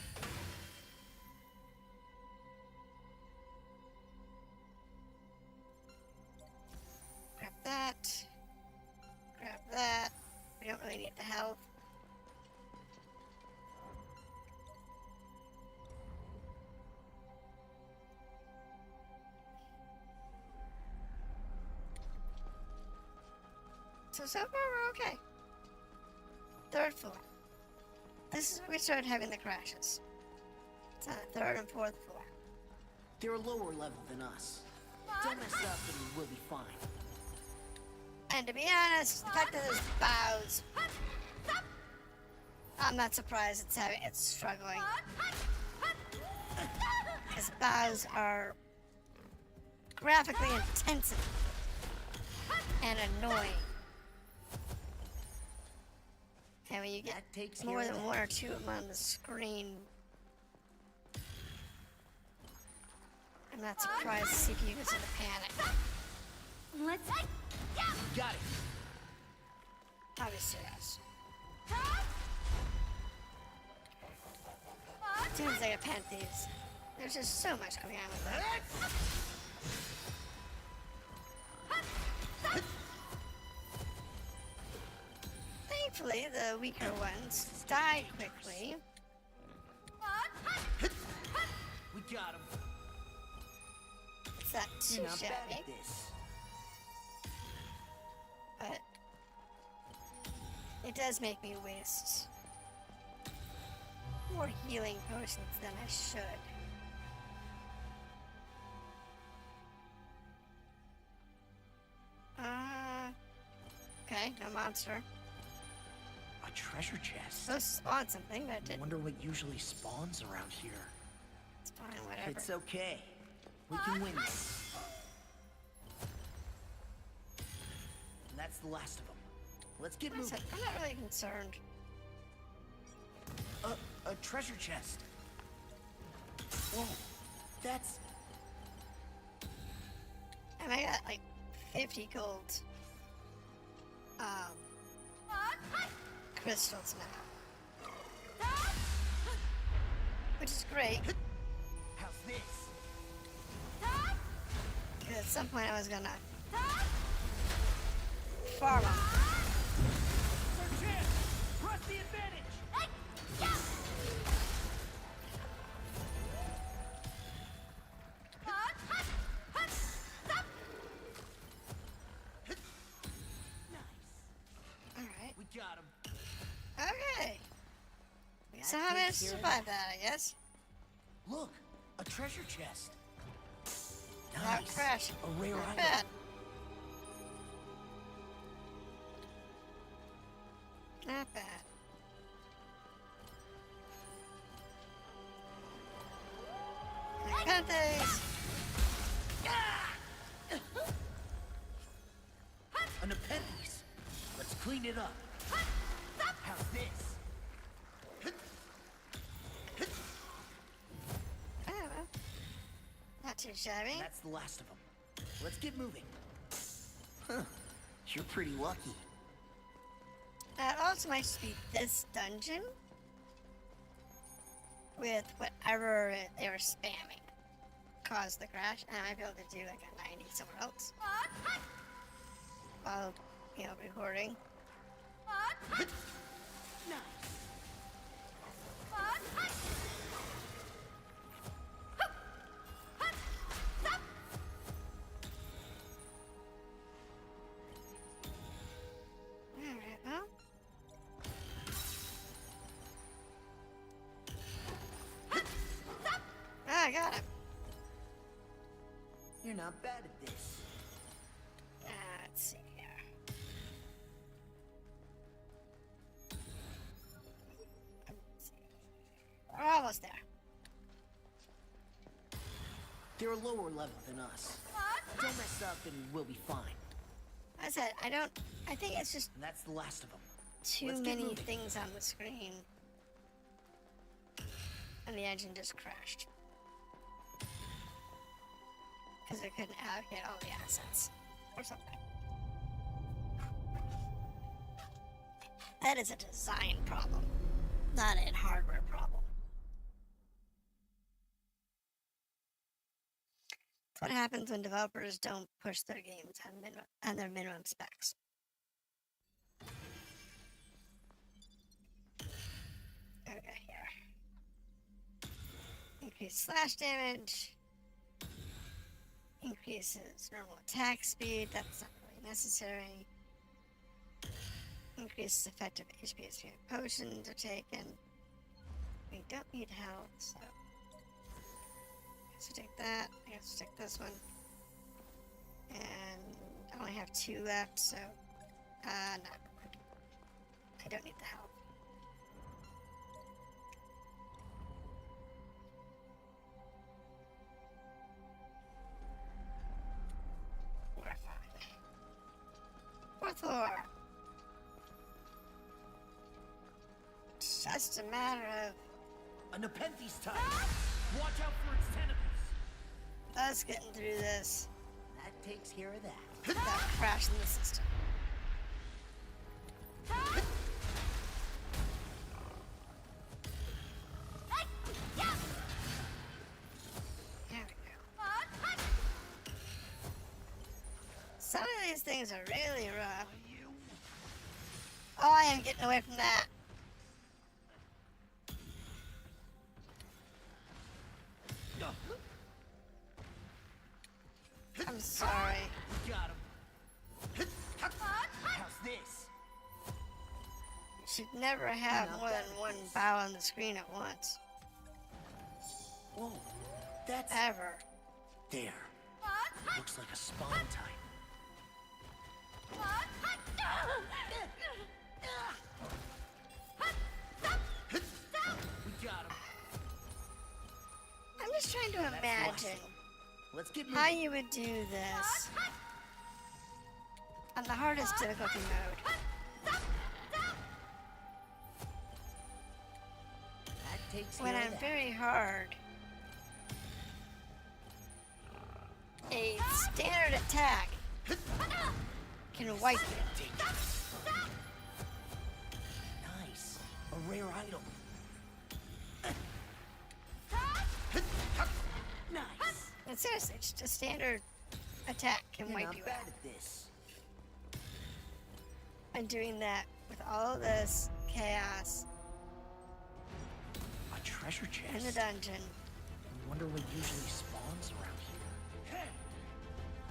A: Grab that. Grab that. We don't really need the health. So far we're okay. Third floor. This is where we started having the crashes. It's on the third and fourth floor.
B: They're a lower level than us. Don't mess up and we'll be fine.
A: And to be honest, the fact that there's bows, I'm not surprised it's struggling. Because bows are graphically intensive and annoying. And when you get
B: That takes
A: more
B: care
A: than
B: of
A: one
B: that.
A: or two of them on the screen, I'm not surprised the CPU goes into panic.
C: Let's
B: Got it.
A: Obviously, yes. As soon as I get panic these, there's just so much going on with that. Thankfully, the weaker ones die quickly.
B: We got him.
A: It's not too
B: You're not bad
A: shabby,
B: at this.
A: but it does make me waste more healing potions than I should. Okay, no monster.
B: A treasure chest.
A: Supposed to spawn something, but it
B: I
A: didn't.
B: wonder what usually spawns around here.
A: It's fine, whatever.
B: It's okay. We can win this. And that's the last of them. Let's get moving.
A: I'm not really concerned.
B: A treasure chest. Whoa, that's...
A: And I got like 50 gold crystals now. Which is great,
B: How's this?
A: because at some point I was gonna farm them.
B: Our chance! Press the advantage!
A: Alright.
B: We got him.
A: Okay.
B: That
A: So how managed to
B: takes care of
A: survive that, I guess?
B: Look, a treasure chest.
A: Not crash.
B: A rare
A: Not
B: item.
A: bad. Not bad. I got these.
B: An appendice. Let's clean it up. How's this?
A: I don't know. Not too shabby.
B: That's the last of them. Let's get moving. Huh. You're pretty lucky.
A: That also might just be this dungeon with whatever they were spamming caused the crash, and I might be able to do like a 90 somewhere else while, you know, recording. Alright, well. Ah, I got him.
B: You're not bad at this.
A: Let's see here. We're almost there.
B: They're a lower level than us. Don't mess up and we'll be fine.
A: I said, I think it's just
B: And that's the last of them.
A: too
B: Let's get
A: many
B: moving.
A: things on the screen. And the engine just crashed. Because it couldn't allocate all the assets. Or something. That is a design problem, not a hardware problem. That's what happens when developers don't push their games on their minimum specs. Okay, here. Increase slash damage. Increases normal attack speed. That's not really necessary. Increases effective HP as potions are taken. We don't need health, so. I guess we'll take that. I guess we'll take this one. And I only have 2 left, so. No. I don't need the health. We're fine. 4th floor. It's just a matter of
B: An appendice type. Watch out for its tentacles.
A: us getting through this
B: That takes care of that.
A: without crashing the system. These things are really rough. Oh, I am getting away from that. I'm sorry.
B: Got him. How's this?
A: You should never have more than one bow on the screen at once.
B: Whoa, that's
A: Ever.
B: there. Looks like a spawn type. We got him.
A: I'm just trying to
B: That's
A: imagine
B: awesome. Let's get
A: how
B: moving.
A: you would do this on the hardest difficulty mode.
B: That takes
A: When
B: care
A: I'm
B: of that.
A: very hard, a standard attack can wipe you.
B: Nice. A rare item. Nice.
A: And seriously, just a standard attack can
B: You're
A: wipe
B: not
A: you
B: bad
A: out.
B: at this.
A: And doing that with all of this chaos
B: A treasure chest.
A: in the dungeon.
B: I wonder what usually spawns around here.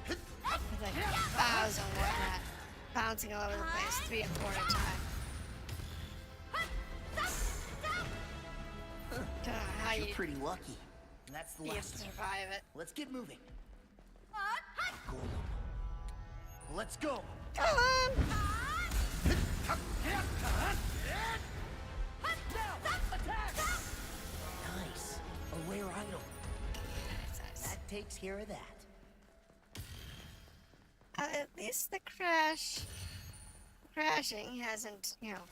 A: With like bows and whatnot, bouncing all over the place, 3 and 4 at a time. Don't know how
B: You're
A: you
B: pretty lucky. And that's the
A: be able
B: last
A: to
B: of it.
A: survive it.
B: Let's get moving. Golem. Let's go.
A: Go on!
B: Nice. A rare item. That takes care of that.
A: At least the crashing hasn't, you know,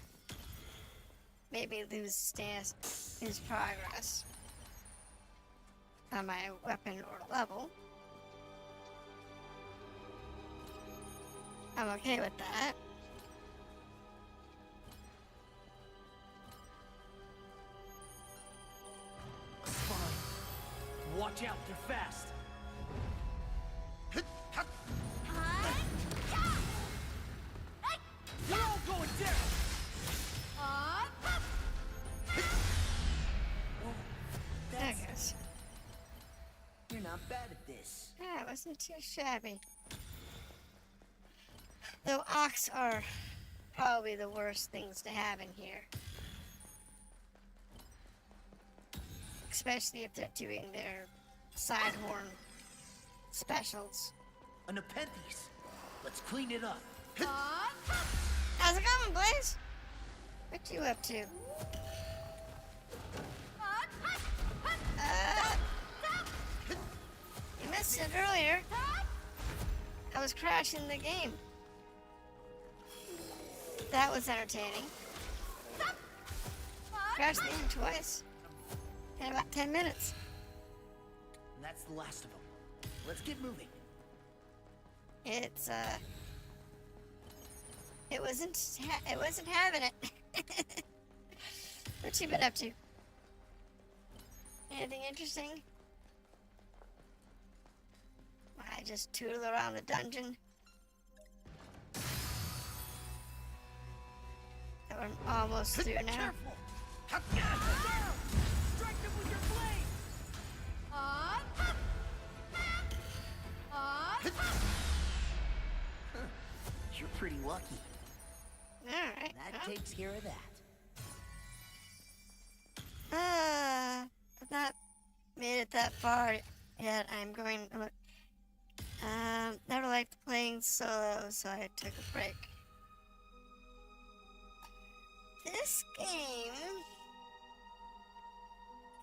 A: made me lose progress on my weapon or level. I'm okay with that.
B: A spawn. Watch out, they're fast. We're all going down.
A: There it goes.
B: You're not bad at this.
A: Yeah, it wasn't too shabby. Though ox are probably the worst things to have in here. Especially if they're doing their side horn specials.
B: A Nepenthes. Let's clean it up.
A: How's it going, Blaze? What you up to? You missed it earlier. I was crashing the game. That was entertaining. Crashed the game twice. In about 10 minutes.
B: And that's the last of them. Let's get moving.
A: It's it wasn't having it. What you been up to? Anything interesting? I just tootle around the dungeon. I'm almost through now.
B: Careful. Strike them with your blade. You're pretty lucky.
A: Alright.
B: That takes care of that.
A: I've not made it that far yet. I'm going. Never liked playing solo, so I took a break. This game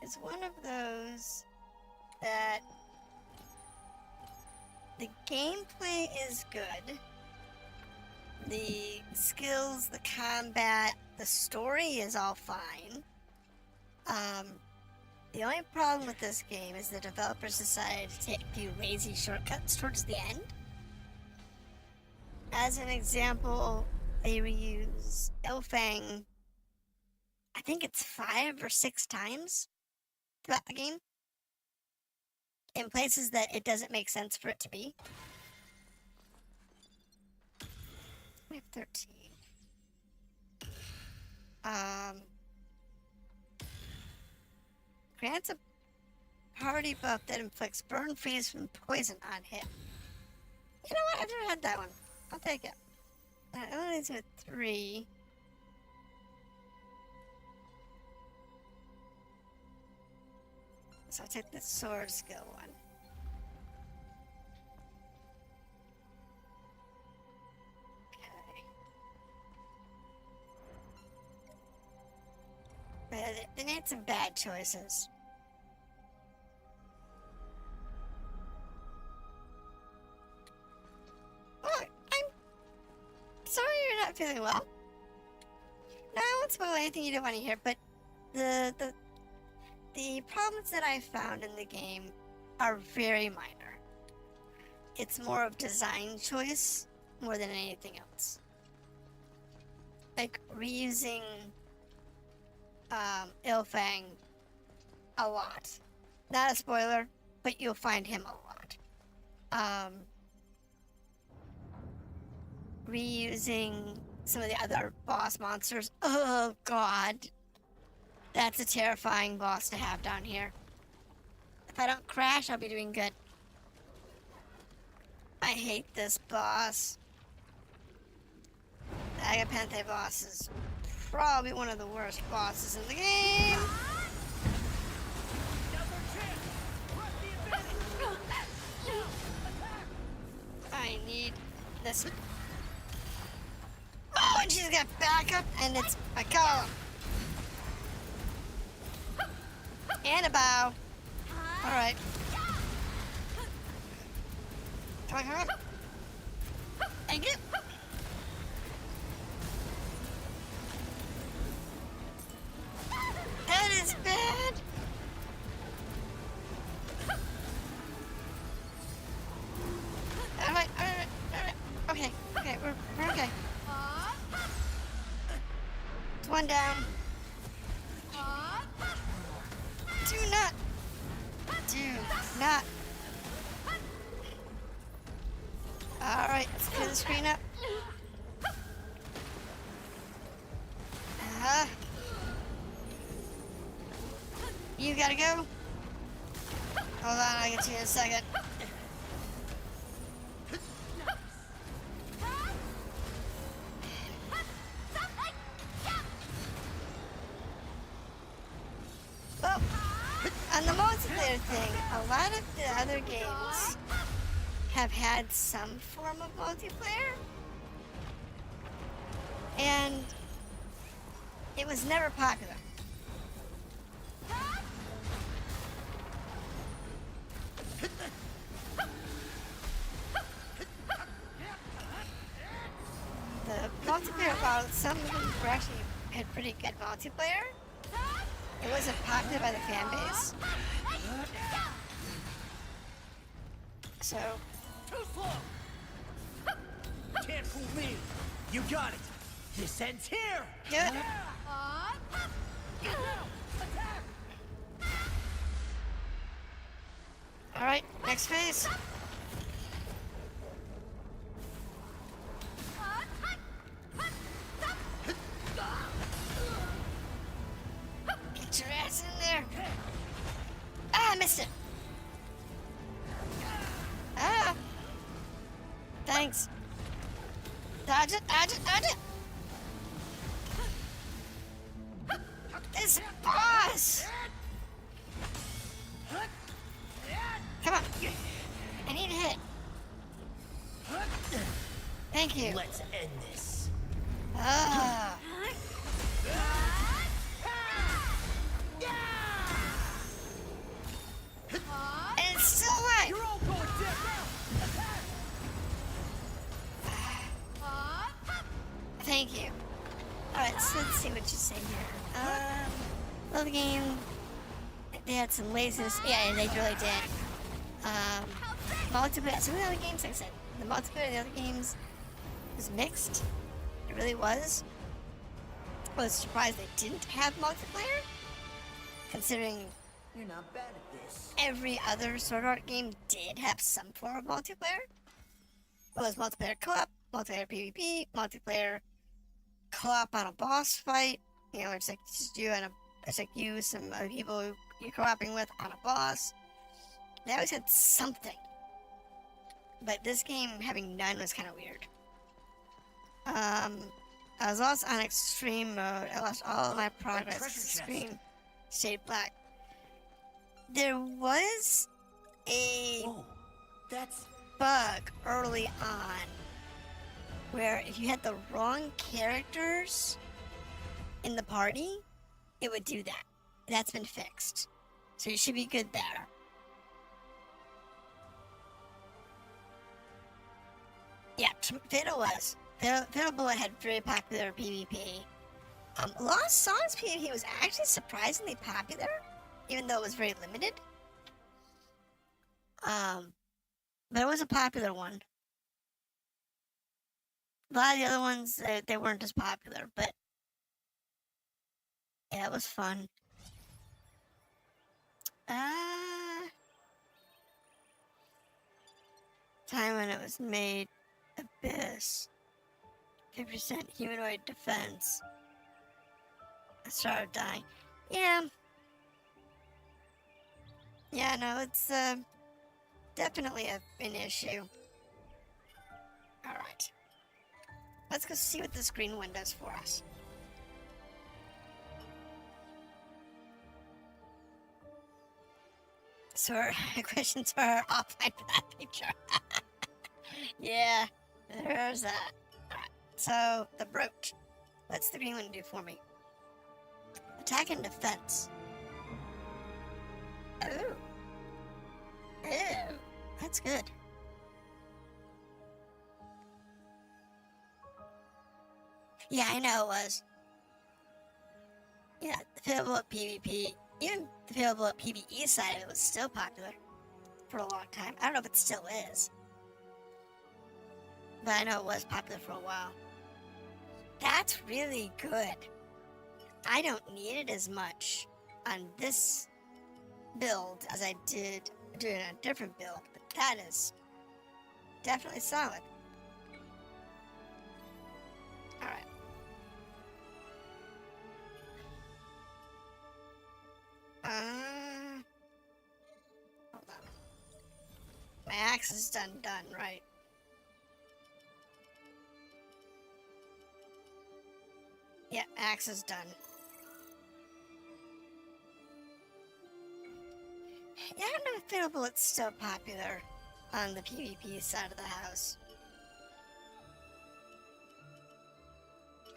A: is one of those that the gameplay is good. The skills, the combat, the story is all fine. The only problem with this game is the developers decided to take a few lazy shortcuts towards the end. As an example, they reuse Elfang, I think it's 5 or 6 times throughout the game, in places that it doesn't make sense for it to be. We have 13. Um, grants a party buff that inflicts burn, freeze, and poison on hit. You know what? I've never had that one. I'll take it. I only need 3. So I'll take the sword skill one. Okay. They made some bad choices. Look, I'm sorry you're not feeling well. No, I won't spoil anything you don't want to hear, but the problems that I found in the game are very minor. It's more of design choice more than anything else. Like reusing Ilfang a lot. Not a spoiler, but you'll find him a lot. Reusing some of the other boss monsters. Oh god. That's a terrifying boss to have down here. If I don't crash, I'll be doing good. I hate this boss. The Agapanthe boss is probably one of the worst bosses in the game. I need this. Oh, and she's got backup, and it's a column. And a bow. Alright. Come on, come on. Thank you. That is bad. Alright. Okay, we're okay. It's one down. Do not. Alright, let's clear the screen up. You gotta go. Hold on, I'll get to you in a second. Well, on the multiplayer thing, a lot of the other games have had some form of multiplayer, and it was never popular. The multiplayer, while some of them were actually had pretty good multiplayer, it wasn't popular by the fan base. So.
B: Too slow! Can't fool me! You got it! This ends here!
A: Good. Alright, next phase. Get your ass in there. Ah, I missed it. Ah. Thanks. Dodge it. This boss. Come on. I need a hit. Thank you.
B: Let's end this.
A: Ah. And it's still alive.
B: You're all going down!
A: Thank you. Alright, so let's see what you say here. Love the game. They had some laziness. Yeah, they really did. Multiplayer. Some of the other games, like I said, the multiplayer of the other games was mixed. It really was. I was surprised they didn't have multiplayer, considering
B: You're not bad at this.
A: every other Sword Art game did have some form of multiplayer. It was multiplayer co-op, multiplayer PvP, multiplayer co-op on a boss fight. You know, it's like just you and it's like you, some other people you're co-oping with on a boss. They always had something. But this game having none was kind of weird. I was lost on extreme mode. I lost all of my progress. Extreme stayed black. There was a
B: That's
A: bug early on where if you had the wrong characters in the party, it would do that. That's been fixed. So you should be good there. Yeah, Fatal was. Fatal Bullet had very popular PvP. Lost Songs PvP was actually surprisingly popular, even though it was very limited. But it was a popular one. A lot of the other ones, they weren't as popular, but yeah, it was fun. Time when it was made. Abyss. 50% humanoid defense. I started dying. Yeah. Yeah, no, it's definitely an issue. Alright. Let's go see what this green one does for us. So our questions are offline for that picture. Yeah, there's that. Alright, so the brooch. What's the green one do for me? Attack and defense. Ooh. Ooh, that's good. Yeah, I know it was. Yeah, the Fatal PvP, even the Fatal PvE side of it was still popular for a long time. I don't know if it still is, but I know it was popular for a while. That's really good. I don't need it as much on this build as I did doing a different build, but that is definitely solid. Alright. Hold on. My axe is done, right? Yeah, axe is done. Yeah, I don't know if Fatal Bullet's still popular on the PvP side of the house.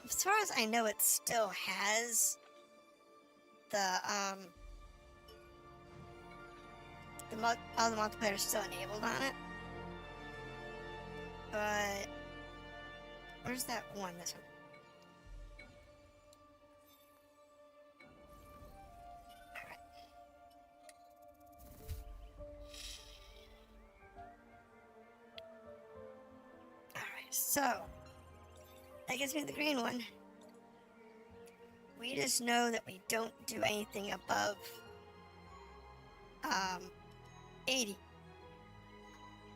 A: As far as I know, it still has all the multiplayer is still enabled on it. But where's that one? This one. Alright, so that gives me the green one. We just know that we don't do anything above 80.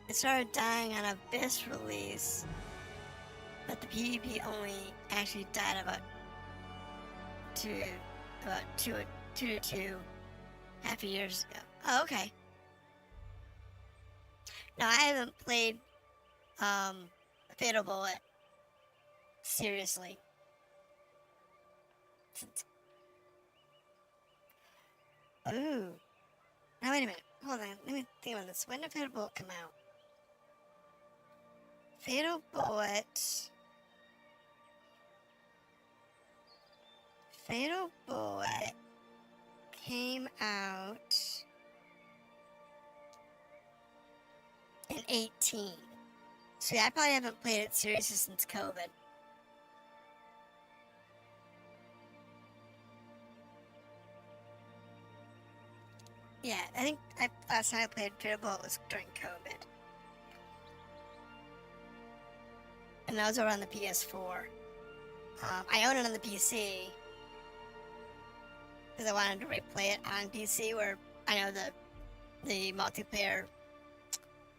A: It started dying on Abyss release, but the PvP only actually died about two to 2.5 years ago. Oh, okay. Now I haven't played Fatal Bullet seriously since. Ooh. Now wait a minute. Hold on. Let me think about this. When did Fatal Bullet come out? Fatal Bullet came out in 18. So yeah, I probably haven't played it seriously since COVID. Yeah, I think last time I played Fatal Bullet was during COVID. And those are on the PS4. I own it on the PC because I wanted to replay it on PC, where I know the multiplayer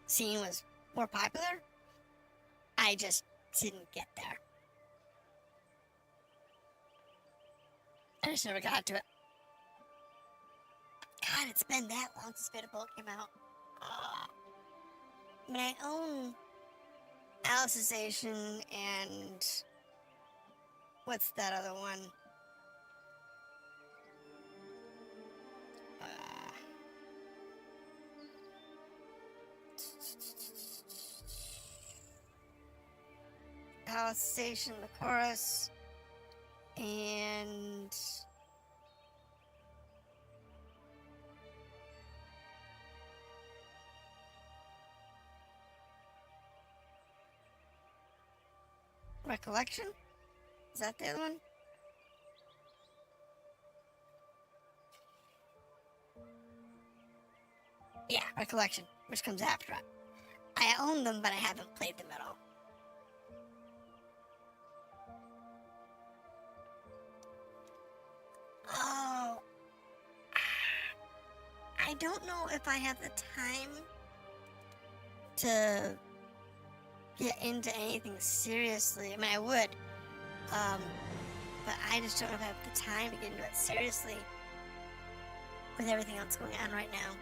A: scene was more popular. I just didn't get there. I just never got to it. God, it's been that long since Beta Bolt came out. I mean, I own Alicization and what's that other one? Alicization, the chorus, and Recollection? Is that the other one? Yeah, Recollection, which comes after it. I own them, but I haven't played them at all. Oh, I don't know if I have the time to get into anything seriously. I mean, I would, but I just don't know if I have the time to get into it seriously with everything else going on right now.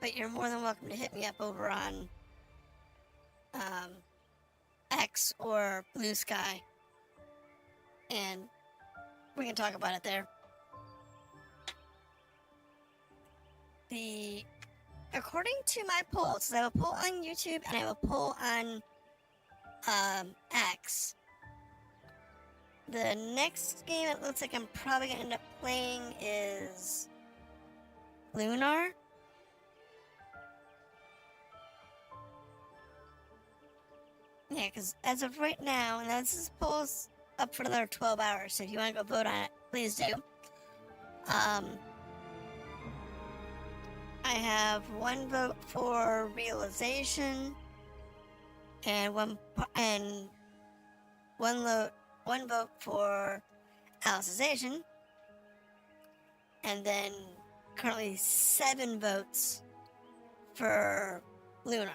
A: But you're more than welcome to hit me up over on X or Blue Sky, and we can talk about it there. According to my polls, so I have a poll on YouTube and I have a poll on X. The next game it looks like I'm probably gonna end up playing is Lunar. Yeah, because as of right now, and this poll's up for another 12 hours, so if you want to go vote on it, please do. I have one vote for Realization, and one vote for Alicization, and then currently 7 votes for Lunar.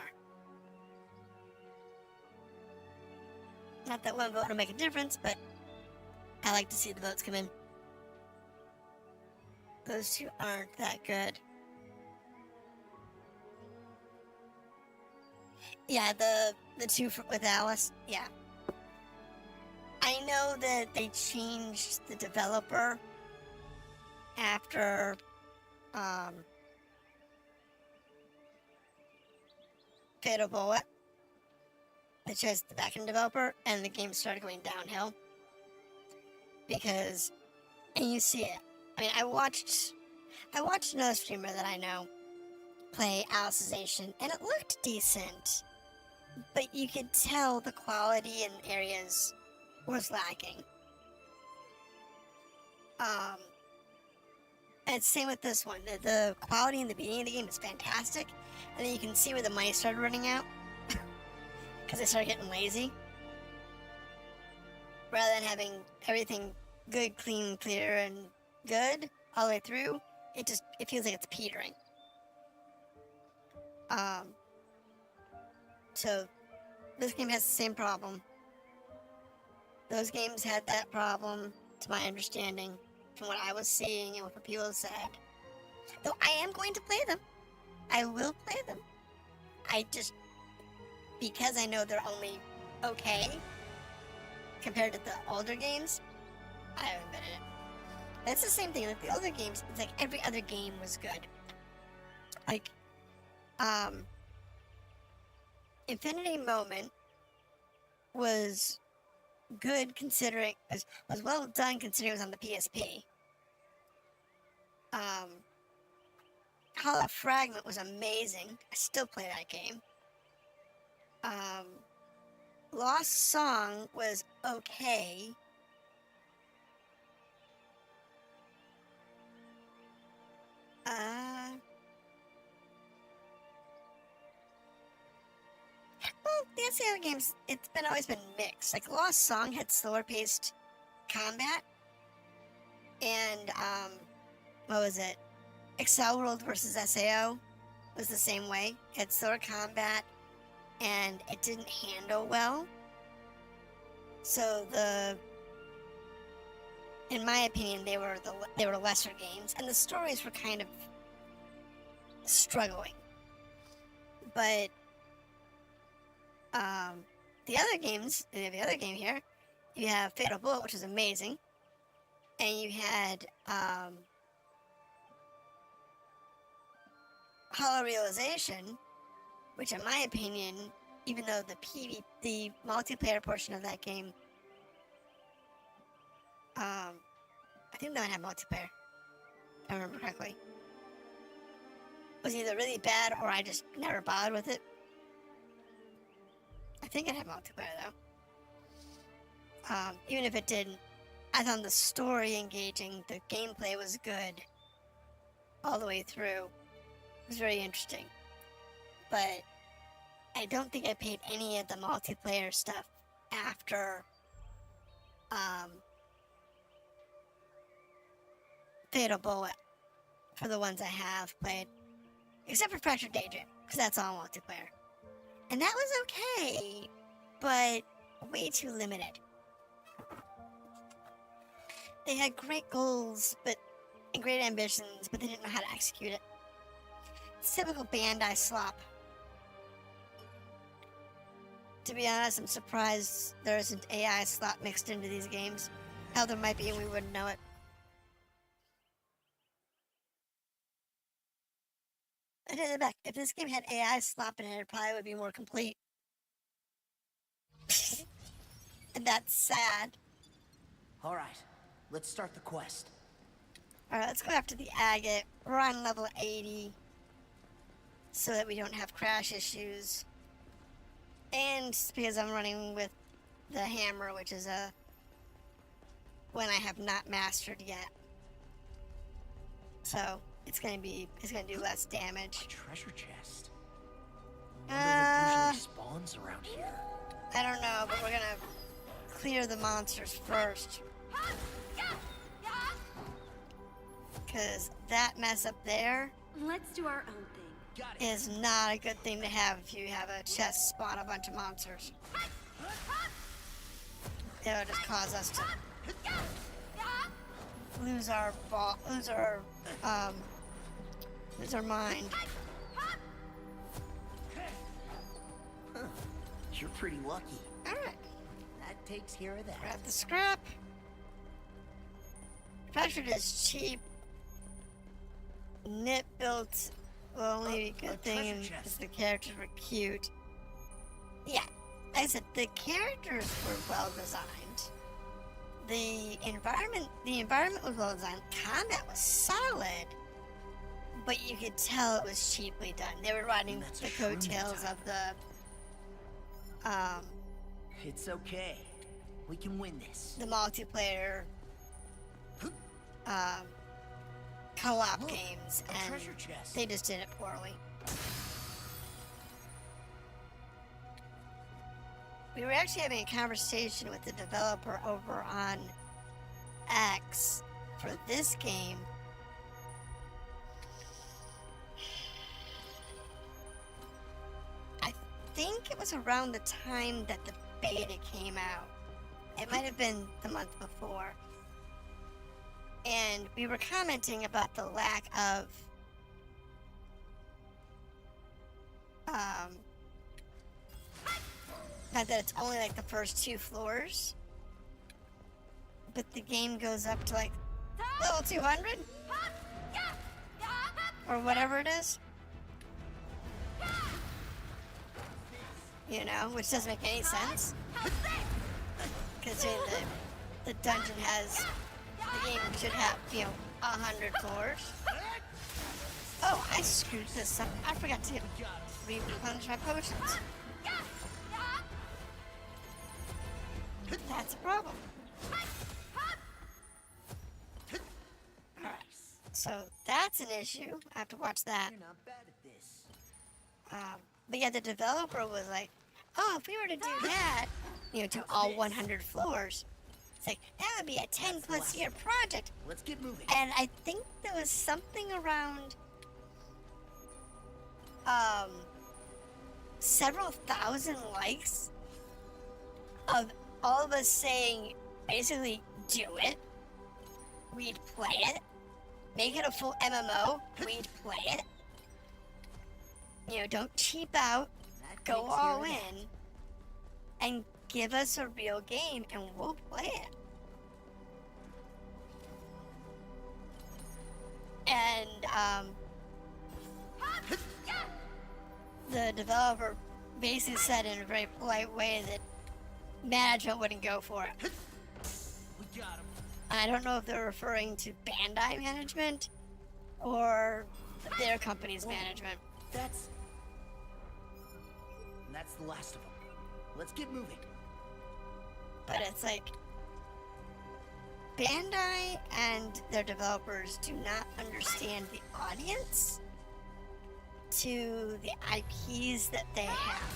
A: Not that one vote will make a difference, but I like to see the votes come in. Those two aren't that good. Yeah, the two with Alice, yeah. I know that they changed the developer after Fatal Bullet. They chose the backend developer, and the game started going downhill. Because, and you see it. I mean, I watched another streamer that I know play Alicization, and it looked decent. But you could tell the quality in areas was lacking. And same with this one. The quality in the beginning of the game is fantastic, and then you can see where the money started running out. Because they started getting lazy. Rather than having everything good, clean, clear, and good all the way through, it feels like it's petering. So this game has the same problem. Those games had that problem, to my understanding, from what I was seeing and what people have said. Though I am going to play them. I will play them. Because I know they're only okay compared to the older games, I haven't been in it. It's the same thing. Like the older games, it's like every other game was good. Like, Infinity Moment was good considering, was well done considering it was on the PSP. Hollow Fragment was amazing. I still play that game. Lost Song was okay. Well, the SAO games, it's always been mixed. Like, Lost Song had slower paced combat. And, what was it? Excel World versus SAO was the same way. It had slower combat, and it didn't handle well. So in my opinion, they were lesser games, and the stories were kind of struggling. But the other game here, you have Fatal Bullet, which is amazing, and you had Hollow Realization, which, in my opinion, even though the multiplayer portion of that game, I think that one had multiplayer, if I remember correctly, was either really bad or I just never bothered with it. I think it had multiplayer though. Even if it didn't, I found the story engaging, the gameplay was good all the way through. It was very interesting. But I don't think I paid any of the multiplayer stuff after Fatal Bullet for the ones I have played. Except for Fractured Daydream, because that's all multiplayer. And that was okay, but way too limited. They had great goals and great ambitions, but they didn't know how to execute it. It's typical Bandai slop. To be honest, I'm surprised there isn't AI slop mixed into these games. Hell, there might be and we wouldn't know it. I take it back. If this game had AI slop in it, it probably would be more complete. And that's sad.
B: Alright, let's start the quest.
A: Alright, let's go after the agate. We're on level 80, so that we don't have crash issues. And because I'm running with the hammer, which is one I have not mastered yet. So it's gonna do less damage.
B: A treasure chest. It usually spawns around here.
A: I don't know, but we're gonna clear the monsters first. Because that mess up there
C: Let's do our own thing.
A: is not a good thing to have if you have a chest spawn a bunch of monsters. It'll just cause us to lose our mind.
B: You're pretty lucky.
A: Alright,
B: That takes care of that.
A: grab the scrap. Fractured is cheap. Nip built will only be a good thing because the characters were cute. Yeah, like I said, the characters were well designed. The environment was well designed. Combat was solid, but you could tell it was cheaply done. They were riding the coattails of the
B: It's okay. We can win this.
A: the multiplayer co-op
B: Look,
A: games,
B: a
A: and
B: treasure chest.
A: they just did it poorly. We were actually having a conversation with the developer over on X for this game. I think it was around the time that the beta came out. It might have been the month before. And we were commenting about the lack of not that it's only like the first 2 floors, but the game goes up to like level 200 or whatever it is, you know, which doesn't make any sense because the dungeon has, the game should have, 100 floors. Oh, I screwed this up. I forgot to replenish my potions. That's a problem. Alright, so that's an issue. I have to watch that.
B: You're not bad at this.
A: But yeah, the developer was like, oh, if we were to do that, to all 100 floors, it's like, that would be a 10+ year project.
B: Let's get moving.
A: And I think there was something around um, several thousand likes of all of us saying, basically, do it. We'd play it. Make it a full MMO. We'd play it. You know, don't cheap out. Go all in. And give us a real game and we'll play it. And, the developer basically said in a very polite way that management wouldn't go for it.
B: We got him.
A: I don't know if they're referring to Bandai management or their company's management.
B: That's the last of them. Let's get moving.
A: But it's like, Bandai and their developers do not understand the audience to the IPs that they have.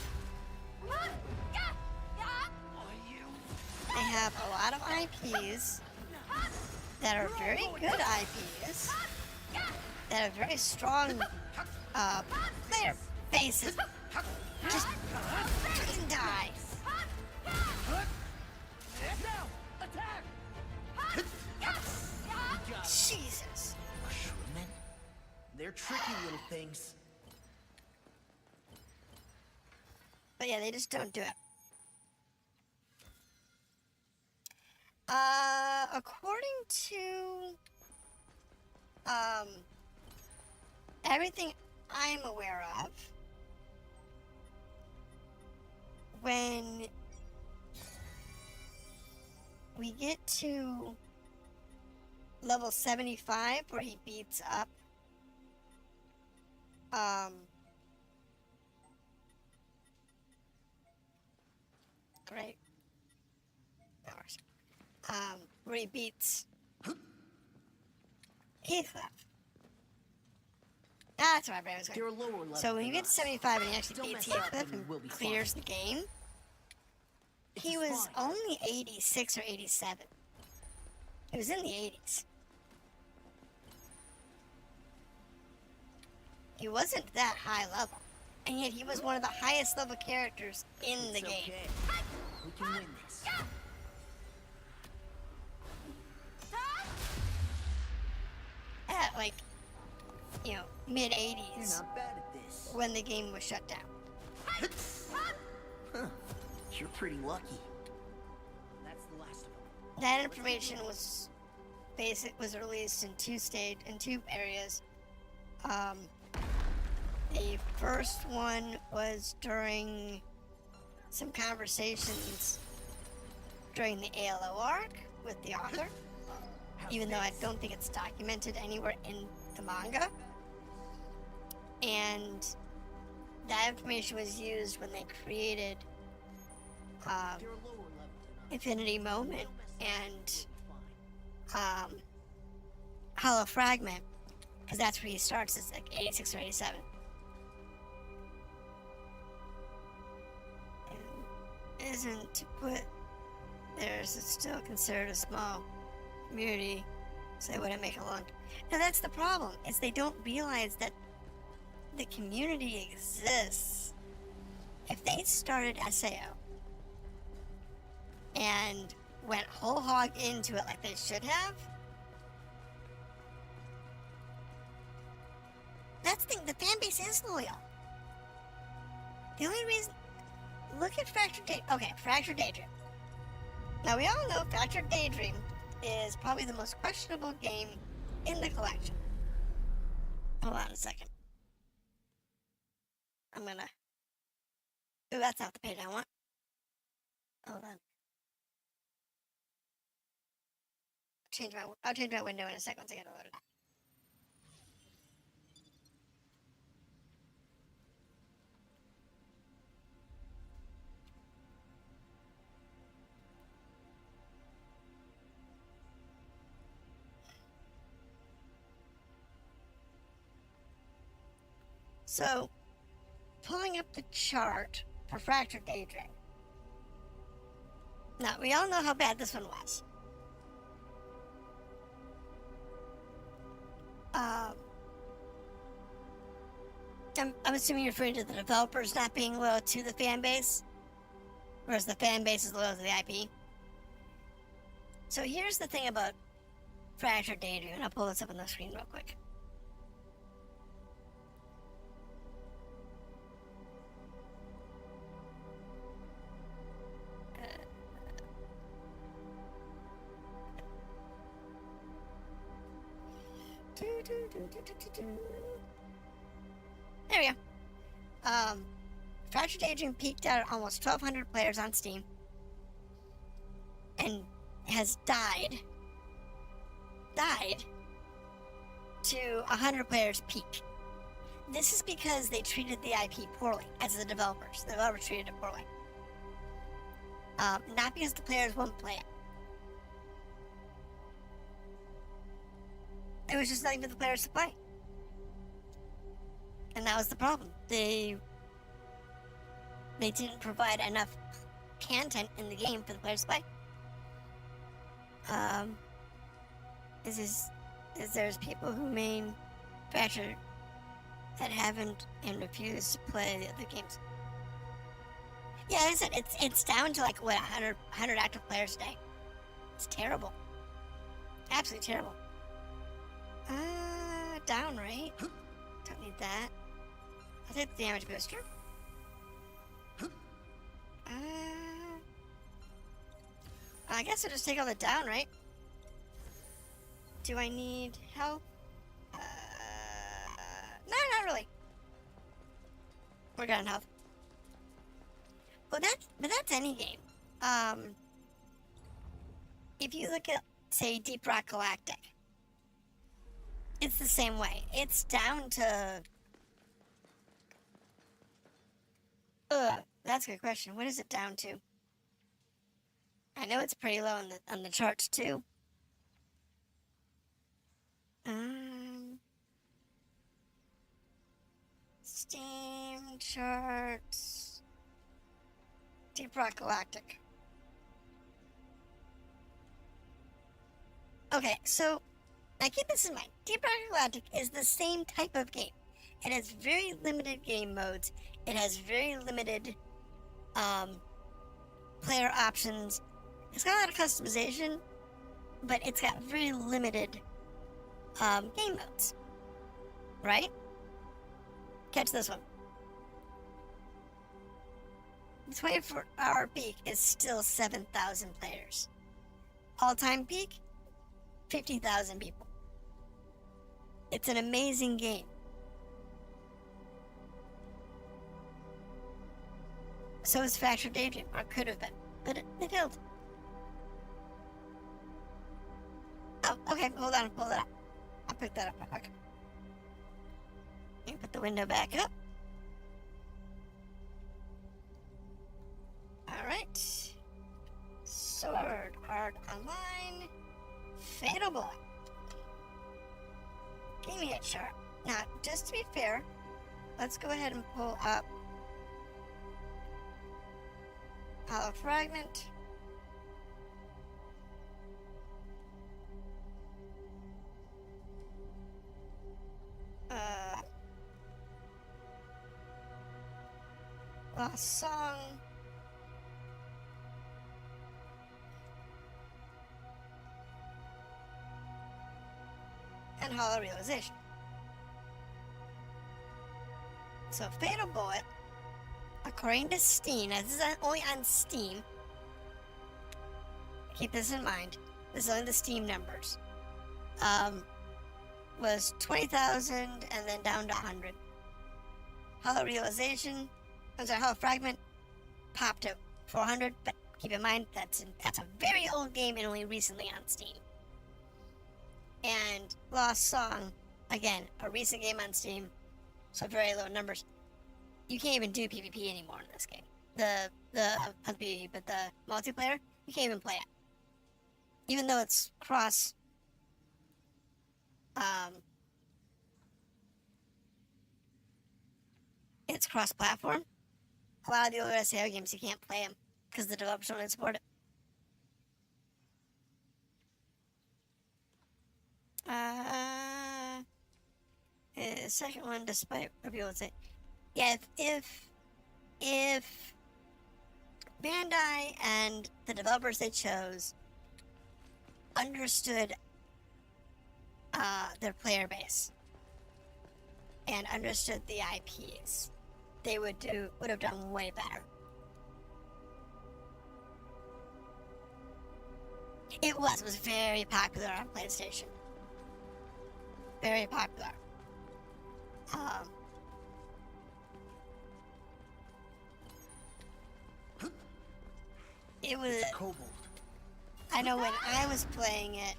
A: They have a lot of IPs that are very good IPs, that have very strong player bases. Just fucking die.
B: Now, attack!
A: Jesus.
B: Mushroomin'? They're tricky little things.
A: But yeah, they just don't do it. According to everything I'm aware of, when we get to level 75 where he beats up great powers. Where he beats Heathcliff. That's what my brain was
B: They're
A: going.
B: a lower level.
A: So when you
B: than
A: get to
B: us.
A: 75 and he actually
B: Don't
A: beats
B: mess up
A: Heathcliff
B: and we'll be
A: and clears the game, he
B: It's
A: was
B: fine.
A: only 86 or 87. He was in the 80s. He wasn't that high level. And yet he was one of the highest level characters in the
B: It's
A: game.
B: okay. We can win this.
A: At like, you know, mid
B: You're
A: 80s
B: not bad at this.
A: when the game was shut down.
B: Huh. You're pretty lucky. That's the last of them.
A: That information was released in two areas. The first one was during some conversations during the ALO arc with the author, even though I don't think it's documented anywhere in the manga. And that information was used when they created
B: They're a lower level than us.
A: Infinity Moment
B: Don't mess
A: and
B: up,
A: Hollow Fragment, because that's where he starts as like 86 or 87. And isn't to put there's still considered a small community, so they wouldn't make a long. Now that's the problem, is they don't realize that the community exists. If they started SAO and went whole hog into it like they should have, that's the thing, the fan base is loyal. The only reason, look at Fractured Daydream. Now we all know Fractured Daydream is probably the most questionable game in the collection. Hold on a second. I'm gonna... Ooh, that's not the page I want. Hold on. I'll change my window in a second once I get it loaded. So, pulling up the chart for Fractured Daydream. Now, we all know how bad this one was. I'm assuming you're referring to the developers not being loyal to the fan base, whereas the fan base is loyal to the IP. So here's the thing about Fractured Daydream, and I'll pull this up on the screen real quick. There we go. Fractured Daydream peaked out at almost 1,200 players on Steam and has died to 100 players peak. This is because they treated the IP poorly, as the developers. The developers treated it poorly. Not because the players won't play it. There was just nothing for the players to play. And that was the problem. They didn't provide enough content in the game for the players to play. There's people who main Fractured that haven't and refuse to play the other games. Yeah, like I said, it's down to like what 100 active players a day. It's terrible. Absolutely terrible. Down rate. Don't need that. I'll take the damage booster. I guess I'll just take all the down rate. Do I need help? No, not really. We're good on health. But that's any game. If you look at, say, Deep Rock Galactic, it's the same way. It's down to... that's a good question. What is it down to? I know it's pretty low on the charts, too. Steam charts. Deep Rock Galactic. Okay, so now keep this in mind. Deep Rock Galactic is the same type of game. It has very limited game modes. It has very limited player options. It's got a lot of customization, but it's got very limited game modes. Right? Catch this one. The 24-hour peak is still 7,000 players. All-time peak, 50,000 people. It's an amazing game. So is Fractured Daydream, or could have been, but it failed. Oh, okay, hold on, pull that up. I'll pick that up. Okay. Put the window back up. Alright. Sword Art Online. Fatal Bullet. Give me a chart. Now, just to be fair, let's go ahead and pull up Hollow Fragment. Lost Song. And Hollow Realization. So Fatal Bullet, according to Steam, now this is only on Steam. Keep this in mind. This is only the Steam numbers. Was 20,000 and then down to 100. Hollow Realization, Hollow Fragment popped to 400, but keep in mind that's a very old game and only recently on Steam. And Lost Song, again, a recent game on Steam, so very low numbers. You can't even do PvP anymore in this game. Not PvP, but the multiplayer, you can't even play it. Even though it's cross, it's cross-platform. A lot of the older SAO games, you can't play them because the developers don't support it. the second one, despite what people say, yeah, if Bandai and the developers they chose understood their player base and understood the IPs, they would have done way better. It was very popular on PlayStation. Very popular. It was.
B: Kobold.
A: I know when I was playing it,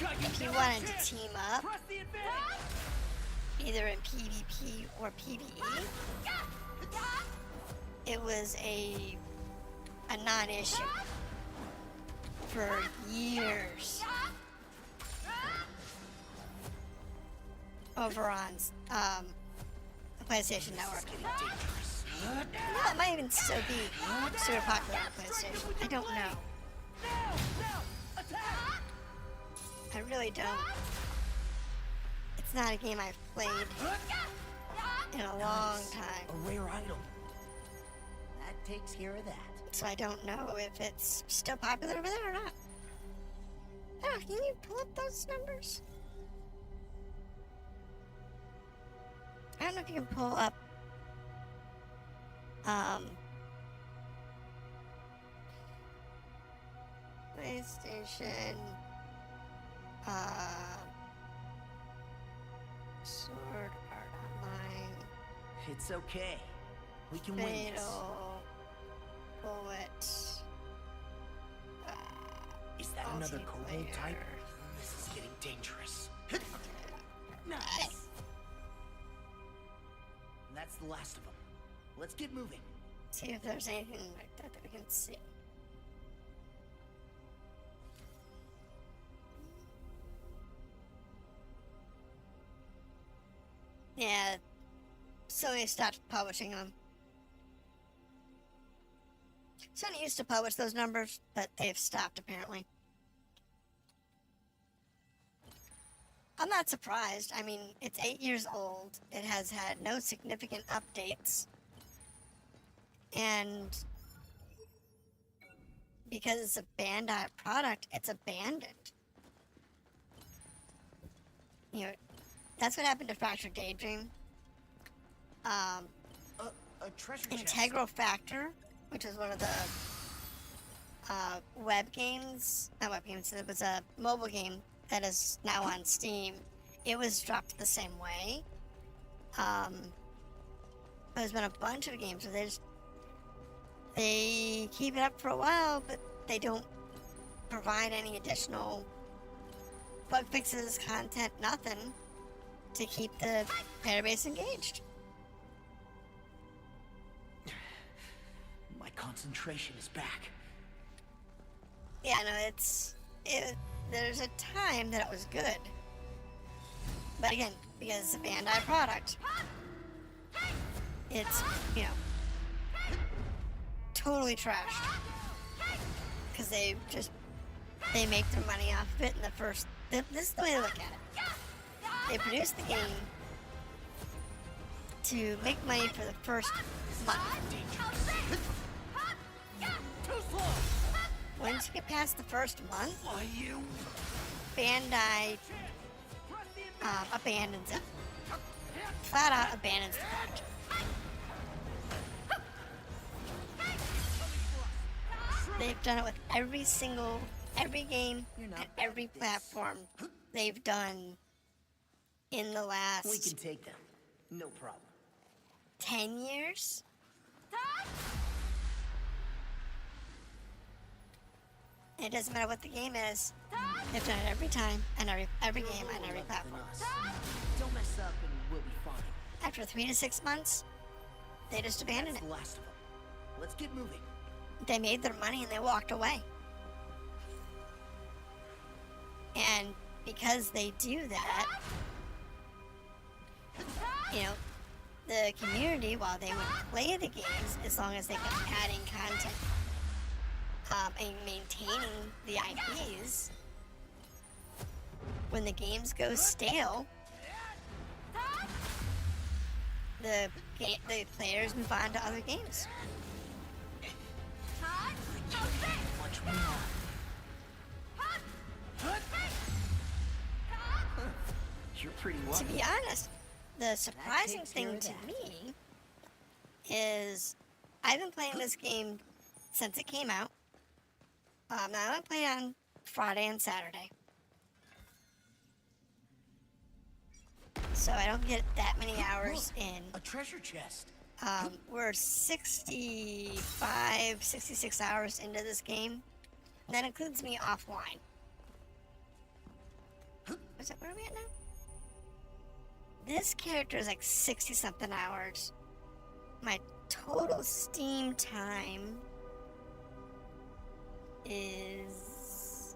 A: if you wanted to team up,
B: Press the advantage.
A: either in PvP or PvE, it was a non-issue for years over on the PlayStation Network. Well, it might even still be super popular on PlayStation. I don't know. I really don't. It's not a game I've played in a long time,
B: A rare item. That takes care of that.
A: so I don't know if it's still popular over there or not. Oh, can you pull up those numbers? I don't know if you can pull up PlayStation Sword Art Online
B: It's okay. We can win this.
A: Fatal Bullet
B: Is that another kobold type?
A: multiplayer.
B: This is getting dangerous. Nice. That's the last of them. Let's get moving.
A: See if there's anything like that we can see. Yeah, Sony stopped publishing them. Sony used to publish those numbers, but they've stopped apparently. I'm not surprised. I mean, it's 8 years old. It has had no significant updates. And because it's a Bandai product, it's abandoned. You know, that's what happened to Fractured Daydream.
B: A treasure chest.
A: Integral Factor, which is one of the web games, not web games, it was a mobile game that is now on Steam. It was dropped the same way. There's been a bunch of games where they keep it up for a while, but they don't provide any additional bug fixes, content, nothing to keep the player base engaged.
B: My concentration is back.
A: Yeah, no, there's a time that it was good. But again, because it's a Bandai product, it's, totally trashed. Because they make their money off of it in the first, this is the way to look at it. They produce the game to make money for the first month. Once you get past the first month, Bandai abandons it. Flat out abandons the project. They've done it with every game and every platform they've done in the last
B: We can take them. No problem.
A: 10 years? It doesn't matter what the game is. They've done it every time and every game and every platform.
B: Don't mess up and we'll be fine.
A: After 3 to 6 months, they just abandoned
B: That's
A: it.
B: the last of them. Let's get moving.
A: They made their money and they walked away. And because they do that, the community, while they would play the games, as long as they kept adding content and maintaining the IPs, when the games go stale, the players move on to other games.
B: Much more. You're pretty
A: To
B: lucky.
A: be honest, the surprising
C: takes care
A: thing
C: of
A: to
C: that.
A: me is I've been playing this game since it came out. Now I play on Friday and Saturday, so I don't get that many hours in.
B: A treasure chest.
A: We're 65, 66 hours into this game. And that includes me offline. Where are we at now? This character is like 60 something hours. My total Steam time is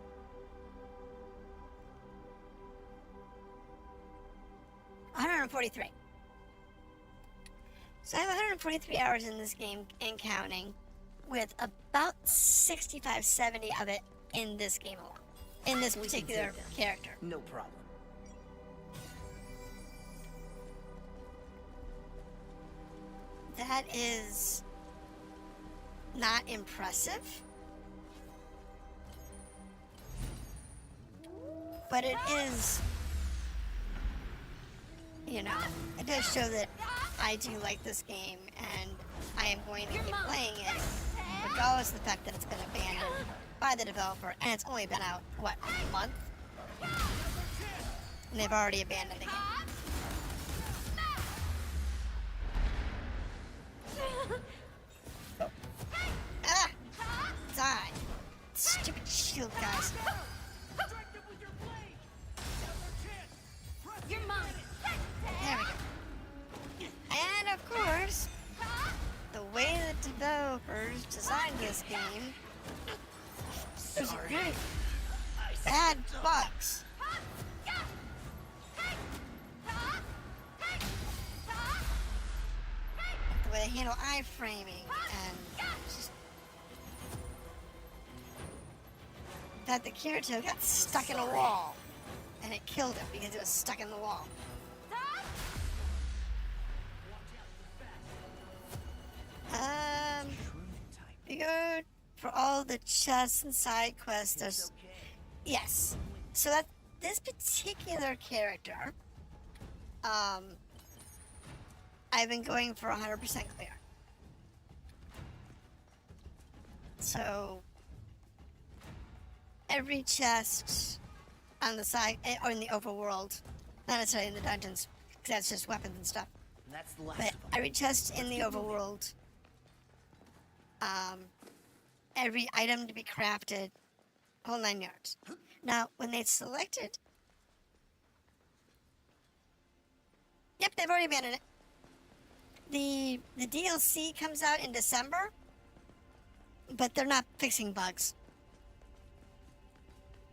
A: 143. So I have 143 hours in this game and counting, with about 65, 70 of it in this game alone. In this particular character.
B: No problem.
A: That is not impressive, but it is, you know, it does show that I do like this game and I am going to keep playing it, regardless of the fact that it's been abandoned by the developer, and it's only been out, what, a month? And they've already abandoned the game. Ah! Die! Stupid shield guys.
C: You're mine.
A: There we go. And of course, the way the developers designed this game was great. Add bugs. The way they handle iframing and just that the Kirito got stuck in a wall and it killed him because it was stuck in the wall. You go for all the chests and side quests. There's yes. So that this particular character, I've been going for 100% clear. So every chest on the side or in the overworld, not necessarily in the dungeons, because that's just weapons and stuff.
B: That's the last
A: But
B: of them.
A: every chest in the overworld, every item to be crafted, whole 9 yards. Now, when they selected, yep, they've already abandoned it. The DLC comes out in December, but they're not fixing bugs.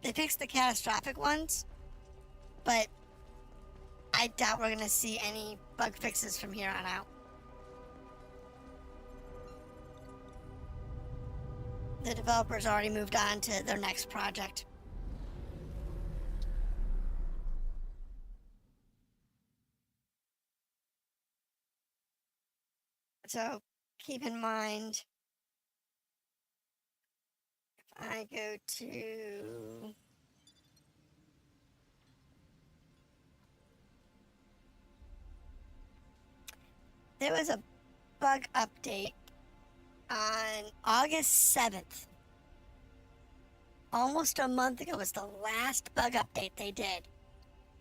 A: They fixed the catastrophic ones, but I doubt we're gonna see any bug fixes from here on out. The developers already moved on to their next project. So keep in mind, if I go to there was a bug update on August 7th. Almost a month ago was the last bug update they did.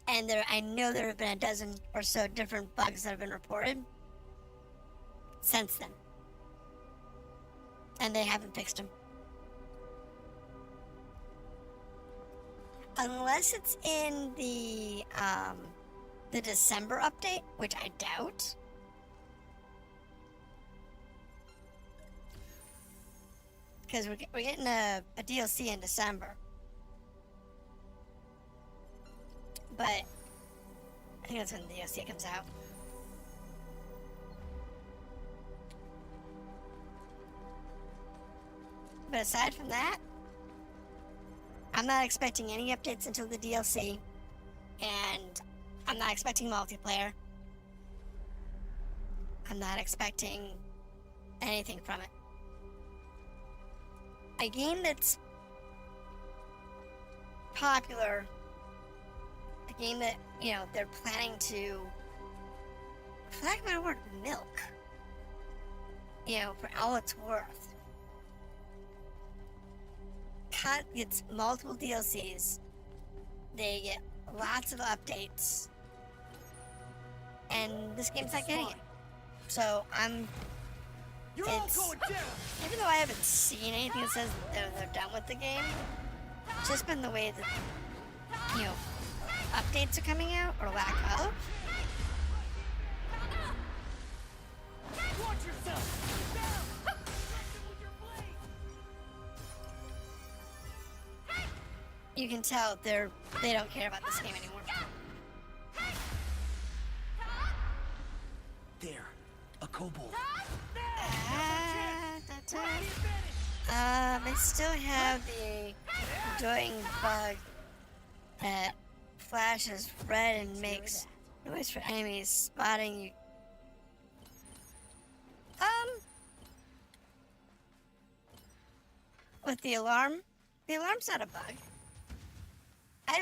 A: And I know there have been a dozen or so different bugs that have been reported since then. And they haven't fixed them. Unless it's in the December update, which I doubt. Because we're getting a DLC in December. But I think that's when the DLC comes out. But aside from that, I'm not expecting any updates until the DLC. And I'm not expecting multiplayer. I'm not expecting anything from it. A game that's popular, a game that, you know, they're planning to, for lack of a better word, milk, you know, for all it's worth. Cut gets multiple DLCs, they get lots of updates, and this game's not getting it. So
B: You're all going down.
A: even though I haven't seen anything that says that they're done with the game, it's just been the way that, you know, updates are coming out, or lack of.
B: Watch yourself. Down.
A: You can tell they don't care about this game anymore.
B: There, a kobold.
A: They still have the annoying bug that flashes red and makes noise for enemies spotting you. With the alarm's not a bug. I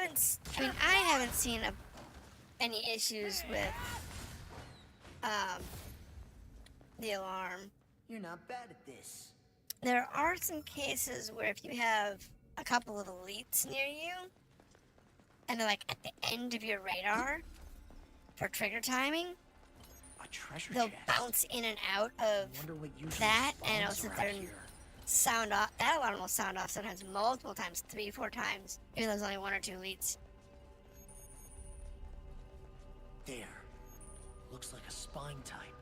A: haven't seen any issues with the alarm.
B: You're not bad at this.
A: There are some cases where if you have a couple of elites near you, and they're like at the end of your radar for trigger timing,
B: A treasure
A: they'll
B: chest.
A: bounce in and out of
B: Wonder what usually
A: that, and it'll
B: spawns
A: sit
B: around
A: there and
B: here.
A: sound off. That alarm will sound off sometimes multiple times, 3-4 times, even though there's only 1 or 2 elites.
B: There. Looks like a spine type.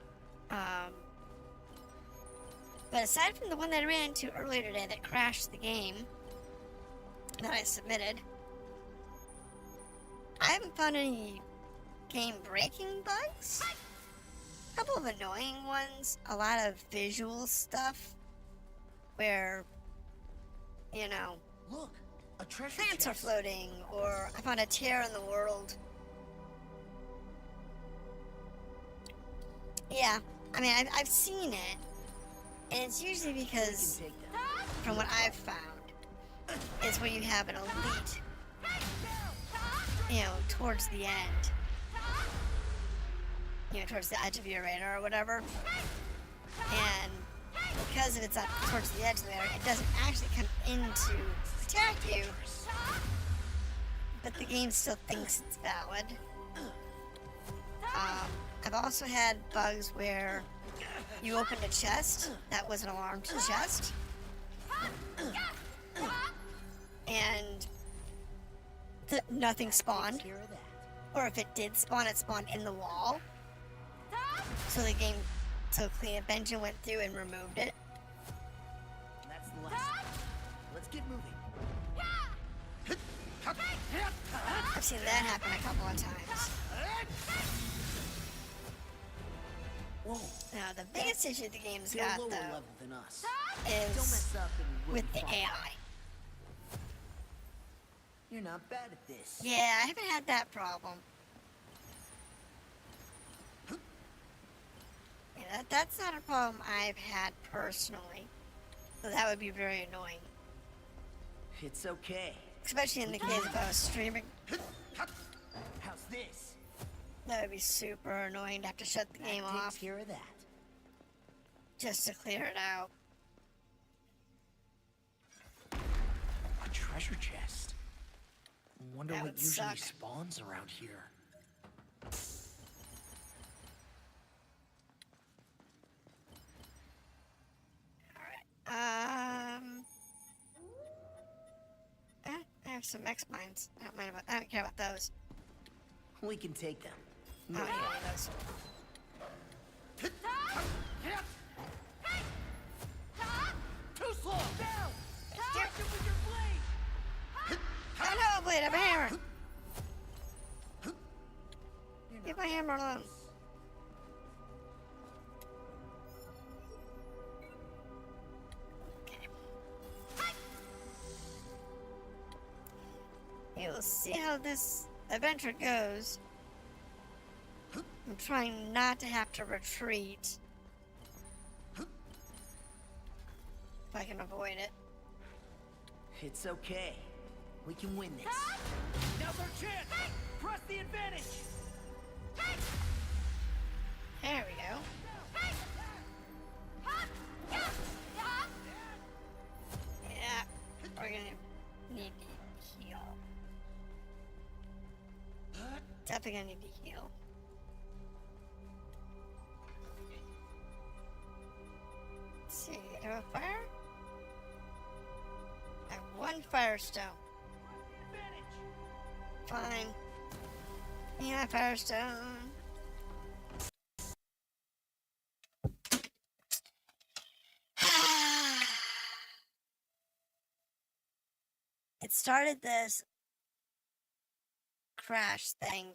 A: But aside from the one that I ran into earlier today that crashed the game that I submitted, I haven't found any game-breaking bugs. A couple of annoying ones, a lot of visual stuff where, you know,
B: Look, a treasure
A: plants are
B: chest.
A: floating, or I found a tear in the world. Yeah, I mean, I've seen it, and it's usually
B: We
A: because,
B: can take them.
A: from what I've found, is where you have an elite, you know, towards the end. You know, towards the edge of your radar or whatever. And because if it's up towards the edge there, it doesn't actually come in to attack you, but the game still thinks it's valid. I've also had bugs where you opened a chest that was an alarmed chest, and nothing spawned,
B: Take care of that.
A: or if it did spawn, it spawned in the wall. So the game, so cleanup engine went through and removed it.
B: And that's the last one. Let's get moving.
A: I've seen that happen a couple of times.
B: Whoa.
A: Now, the biggest issue the game's
B: They're
A: got,
B: lower
A: though,
B: level than us. Don't
A: is
B: mess up and we'll
A: with
B: be
A: the
B: fine.
A: AI.
B: You're not bad at this.
A: Yeah, I haven't had that problem. Yeah, that's not a problem I've had personally. So that would be very annoying.
B: It's okay.
A: Especially in the case if I was streaming.
B: How's this?
A: That would be super annoying to have to shut the game
B: That
A: off
B: takes care of that.
A: just to clear it out.
B: A treasure chest. Wonder
A: That
B: what
A: would
B: usually
A: suck.
B: spawns around here.
A: I have some X mines. I don't care about those.
B: We can take them.
A: I don't need any of those.
B: Too slow! Down! Catch him with your blade!
A: Oh no, blade, I have a hammer! Leave my hammer alone. Okay. You'll see how this adventure goes I'm trying not to have to retreat. If I can avoid it.
B: It's okay. We can win this. Now's our chance! Press the advantage!
A: There we go. Yeah, we're gonna need to heal. Definitely gonna need to heal. Let's see, do I have a fire? I have one firestone. Fine. Yeah, firestone. It started this crash thing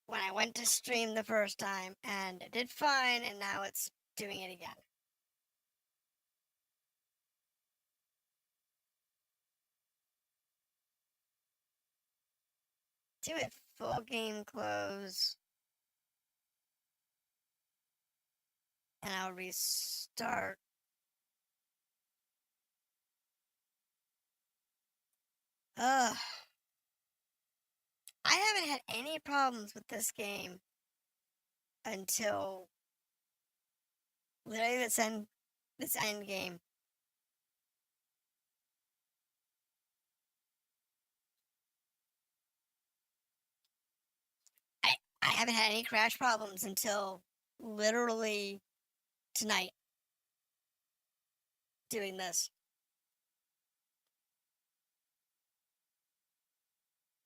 A: when I went to stream the first time, and it did fine, and now it's doing it again. Do it full game close, and I'll restart. Ugh. I haven't had any problems with this game until literally this end game. I haven't had any crash problems until literally tonight doing this.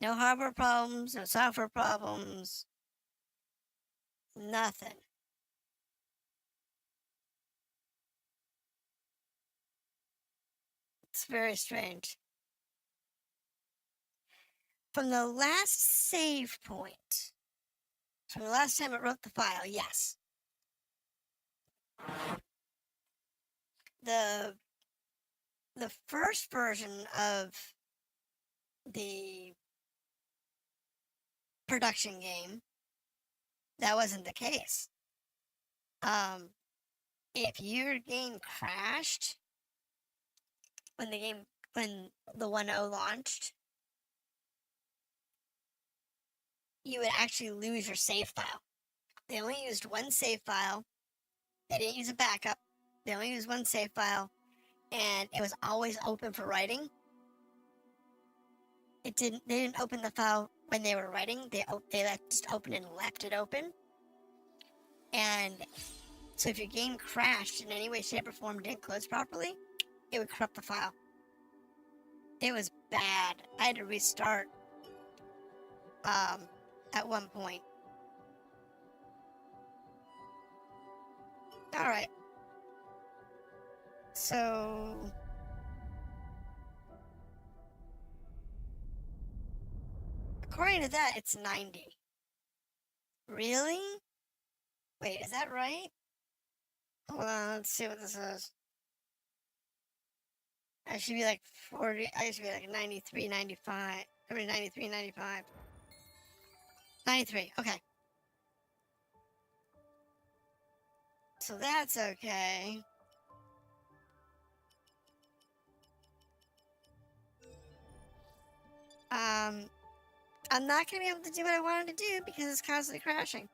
A: No hardware problems, no software problems, nothing. It's very strange. From the last save point, from the last time it wrote the file, yes. The first version of the production game, that wasn't the case. If your game crashed when the 1.0 launched, you would actually lose your save file. They only used one save file. They didn't use a backup. They only used one save file, and it was always open for writing. They didn't open the file when they were writing. They just opened and left it open. And so if your game crashed in any way, shape, or form, didn't close properly, it would corrupt the file. It was bad. I had to restart at one point. Alright. So according to that, it's 90. Really? Wait, is that right? Hold on, let's see what this is. I should be like 40, I should be like 93, 95. I mean 93, 95. 93, okay. So that's okay. I'm not gonna be able to do what I wanted to do because it's constantly crashing.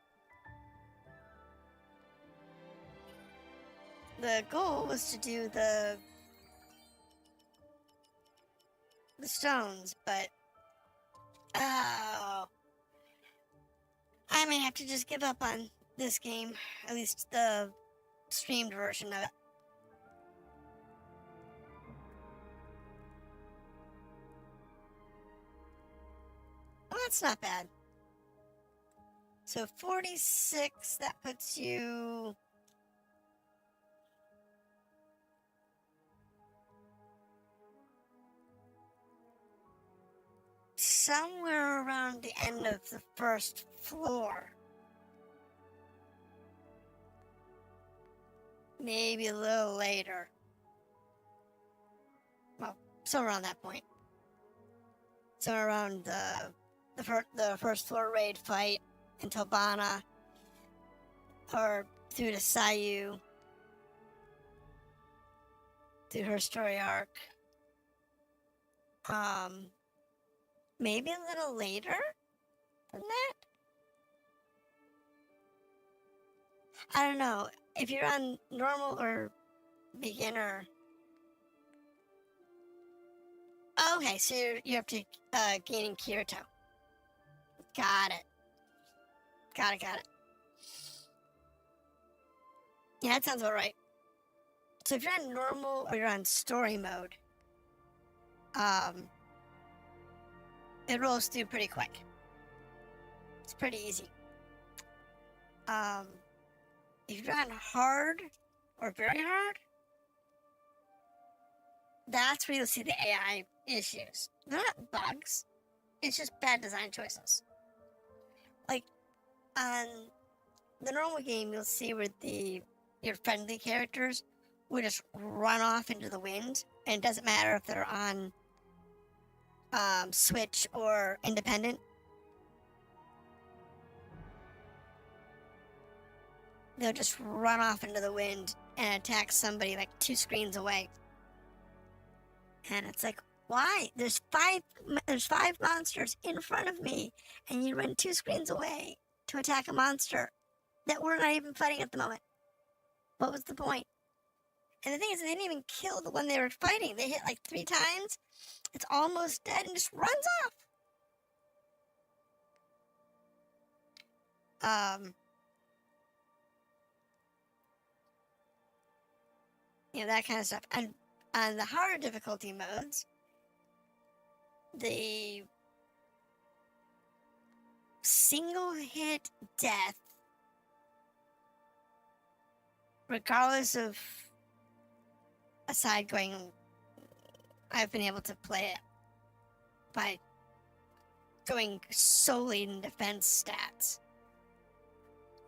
A: The goal was to do the stones, but oh, I may have to just give up on this game, at least the streamed version of it. Well, that's not bad. So 46, that puts you somewhere around the end of the first floor. Maybe a little later. Well, somewhere around that point. Somewhere around the the first floor raid fight in Tobana, or through to Sayu, through her story arc. Maybe a little later than that. I don't know. If you're on normal or beginner. Okay, so you're up to gaining Kirito. Got it. Got it. Yeah, that sounds alright. So if you're on normal or you're on story mode, it rolls through pretty quick. It's pretty easy. If you're on hard or very hard, that's where you'll see the AI issues. They're not bugs. It's just bad design choices. Like, on the normal game, you'll see where your friendly characters will just run off into the wind, and it doesn't matter if they're on Switch or independent. They'll just run off into the wind and attack somebody like 2 screens away. And it's like, why? There's five monsters in front of me, and you run 2 screens away to attack a monster that we're not even fighting at the moment. What was the point? And the thing is, they didn't even kill the one they were fighting. They hit like 3 times. It's almost dead and just runs off. That kind of stuff. And on the harder difficulty modes, the single hit death, regardless of a side going, I've been able to play it by going solely in defense stats.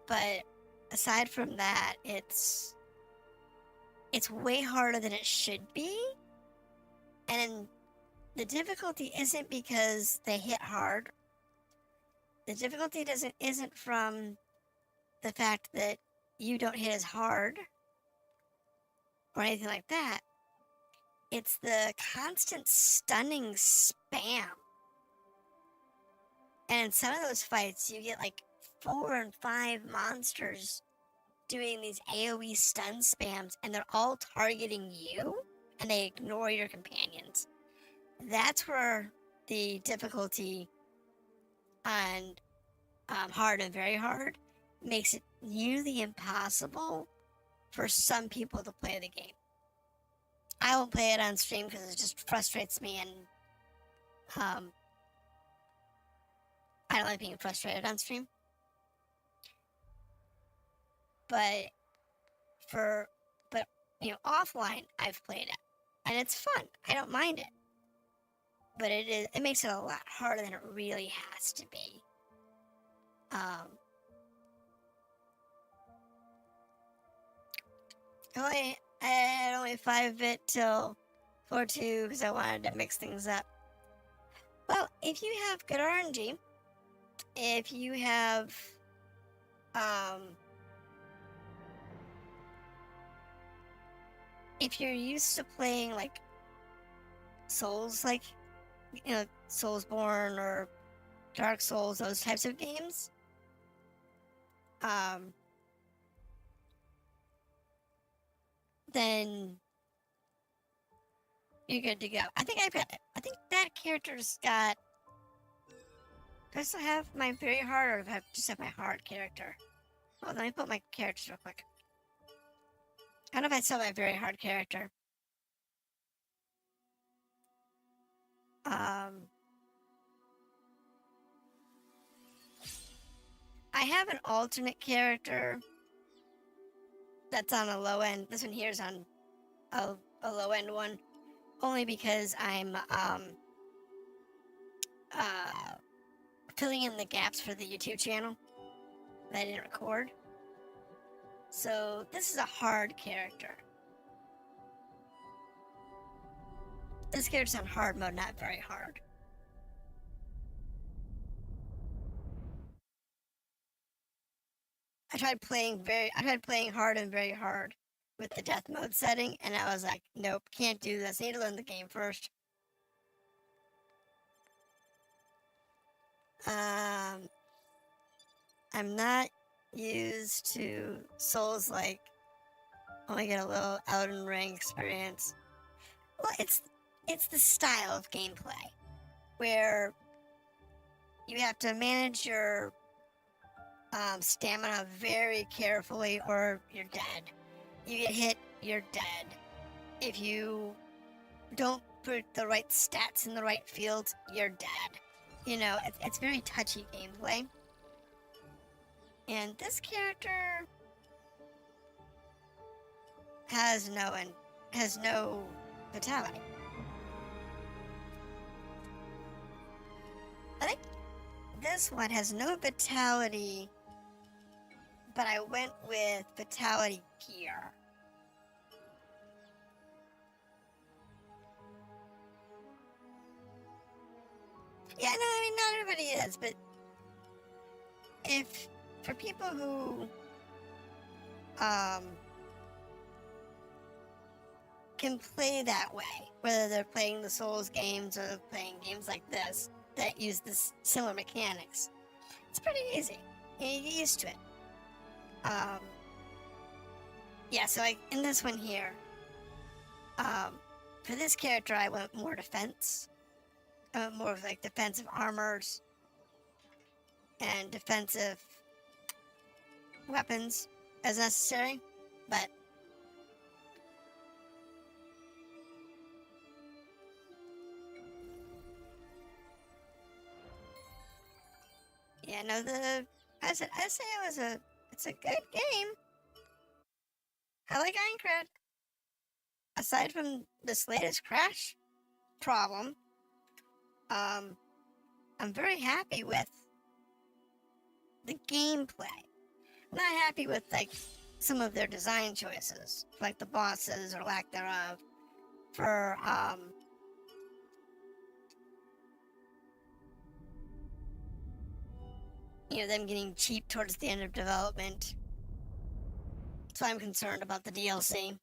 A: But aside from that, it's way harder than it should be. And the difficulty isn't because they hit hard. The difficulty isn't from the fact that you don't hit as hard or anything like that. It's the constant stunning spam. And in some of those fights, you get like 4 and 5 monsters doing these AoE stun spams, and they're all targeting you, and they ignore your companions. That's where the difficulty on hard and very hard makes it nearly impossible for some people to play the game. I won't play it on stream because it just frustrates me, and I don't like being frustrated on stream. But offline, I've played it, and it's fun. I don't mind it, but it makes it a lot harder than it really has to be. I had only 5-bit till 4.2 because I wanted to mix things up. Well, if you have good RNG, if you have if you're used to playing like Souls, like Soulsborne or Dark Souls, those types of games, then you're good to go. I think that character's got. Do I still have my very hard, or do I just have my hard character? Oh, let me put my characters real quick. I don't know if I still have my very hard character. I have an alternate character that's on a low end. This one here is on a low end one, only because I'm filling in the gaps for the YouTube channel that I didn't record. So this is a hard character. This character's on hard mode, not very hard. I tried playing hard and very hard with the death mode setting, and I was like, nope, can't do this. I need to learn the game first. I'm not used to Souls like only get a little Elden Ring experience. Well, it's the style of gameplay where you have to manage your stamina very carefully, or you're dead. You get hit, you're dead. If you don't put the right stats in the right fields, you're dead. You know, it's very touchy gameplay. And this character has no vitality. I think this one has no vitality, but I went with vitality gear. Yeah, no, I mean, not everybody is, but if, for people who, can play that way, whether they're playing the Souls games or playing games like this that use this similar mechanics, it's pretty easy. You get used to it. Yeah, so in this one here, for this character, I went more defense. More of like defensive armors and defensive weapons as necessary, but yeah, no, I say it's a good game. I like Aincrad. Aside from this latest crash problem, I'm very happy with the gameplay. I'm not happy with like some of their design choices, like the bosses or lack thereof, for them getting cheap towards the end of development. So I'm concerned about the DLC,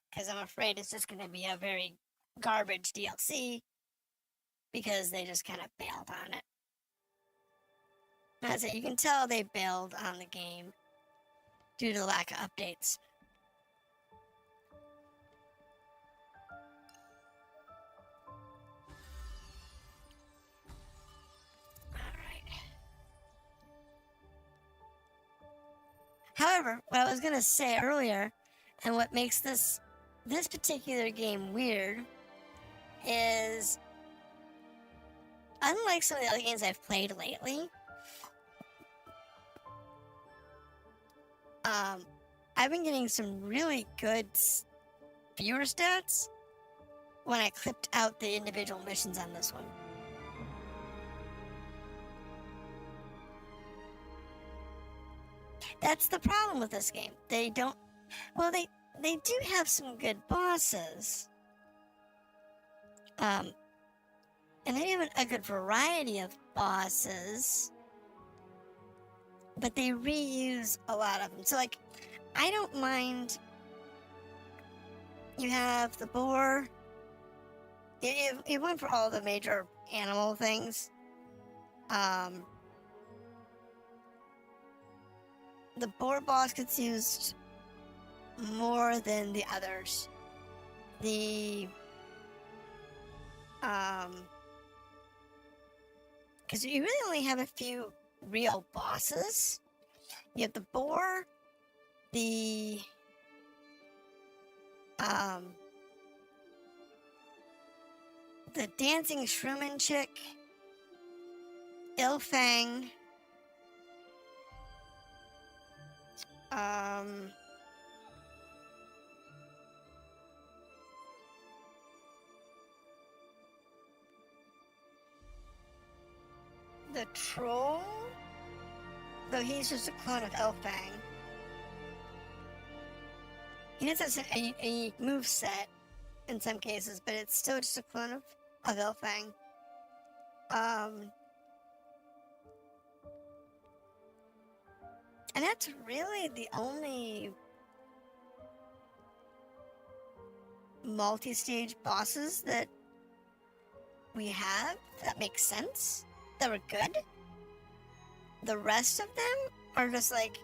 A: because I'm afraid it's just going to be a very garbage DLC because they just kind of bailed on it. As you can tell, they bailed on the game due to the lack of updates. However, what I was going to say earlier, and what makes this particular game weird, is unlike some of the other games I've played lately, I've been getting some really good viewer stats when I clipped out the individual missions on this one. That's the problem with this game. They do have some good bosses. And they have a good variety of bosses, but they reuse a lot of them. So, like, I don't mind. You have the boar. You went for all the major animal things. The boar boss gets used more than the others. Because you really only have a few real bosses. You have the boar, the dancing shrooming chick, Ilfang, the troll, though he's just a clone of Ilfang. He has a unique moveset in some cases, but it's still just a clone of Ilfang. And that's really the only multi-stage bosses that we have that make sense, that were good. The rest of them are just like,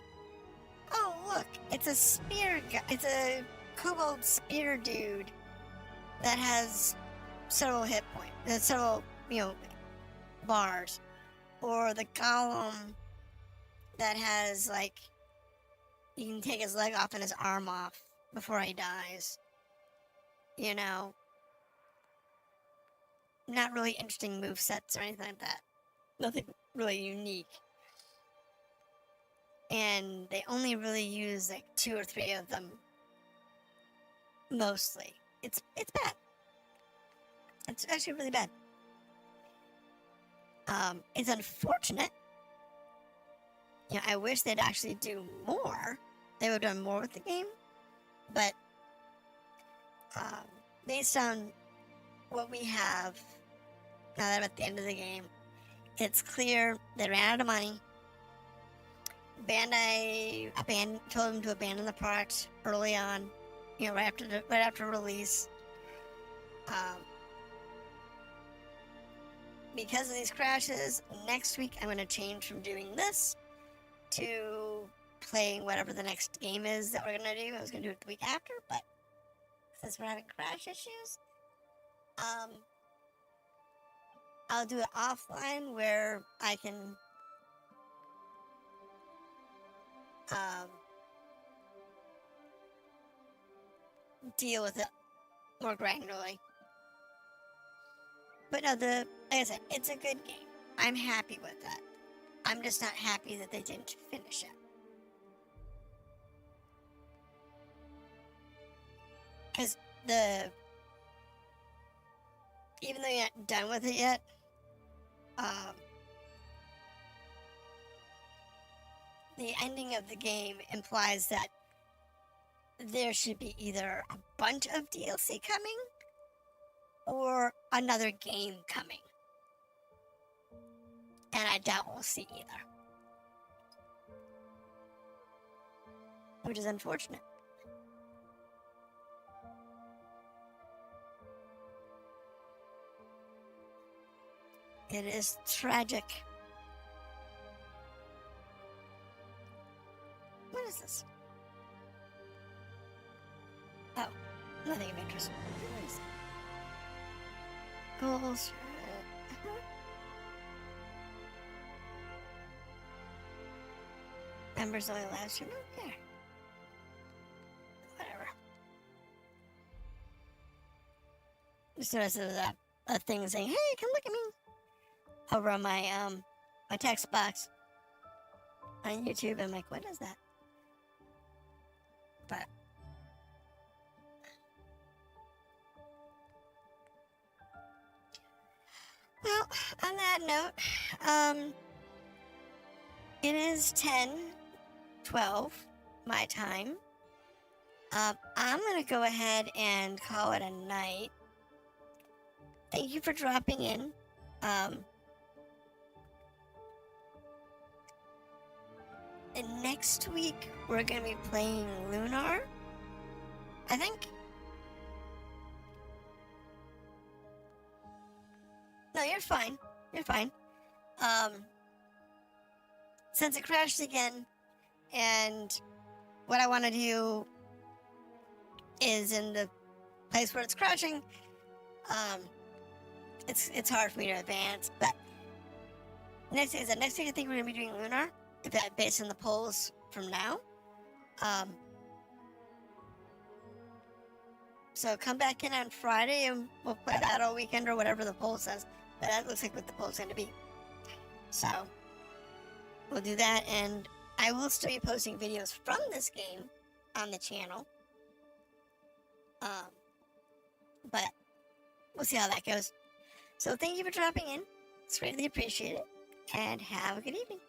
A: oh look, it's a spear guy, it's a kobold spear dude that has several hit points, several, bars. Or the golem that has, like, you can take his leg off and his arm off before he dies. Not really interesting movesets or anything like that. Nothing really unique. And they only really use like 2 or 3 of them. Mostly. It's bad. It's actually really bad. It's unfortunate. I wish they'd actually do more. They would have done more with the game. But based on what we have, now that I'm at the end of the game, it's clear they ran out of money. Bandai told them to abandon the product early on, right after release. Because of these crashes, next week I'm going to change from doing this to playing whatever the next game is that we're going to do. I was going to do it the week after, but since we're having crash issues, I'll do it offline where I can deal with it more granularly. But no, like I said, it's a good game. I'm happy with that. I'm just not happy that they didn't finish it. Because even though you're not done with it yet, the ending of the game implies that there should be either a bunch of DLC coming or another game coming. And I doubt we'll see either. Which is unfortunate. It is tragic. What is this? Oh, nothing of interest. What is it? Goals. Members only last year. No, there. Whatever. Just noticed a thing saying, "Hey, come look at me," over on my my text box on YouTube. I'm like, what is that? But well, on that note, it is 10:12 my time. I'm gonna go ahead and call it a night. Thank you for dropping in. And next week we're gonna be playing Lunar, I think. No, you're fine. You're fine. Since it crashed again, and what I want to do is in the place where it's crashing, it's hard for me to advance. But next week I think we're gonna be doing Lunar, based on the polls from now. So come back in on Friday and we'll play that all weekend or whatever the poll says. But that looks like what the poll's going to be. So we'll do that, and I will still be posting videos from this game on the channel. But we'll see how that goes. So thank you for dropping in. It's greatly appreciated, and have a good evening.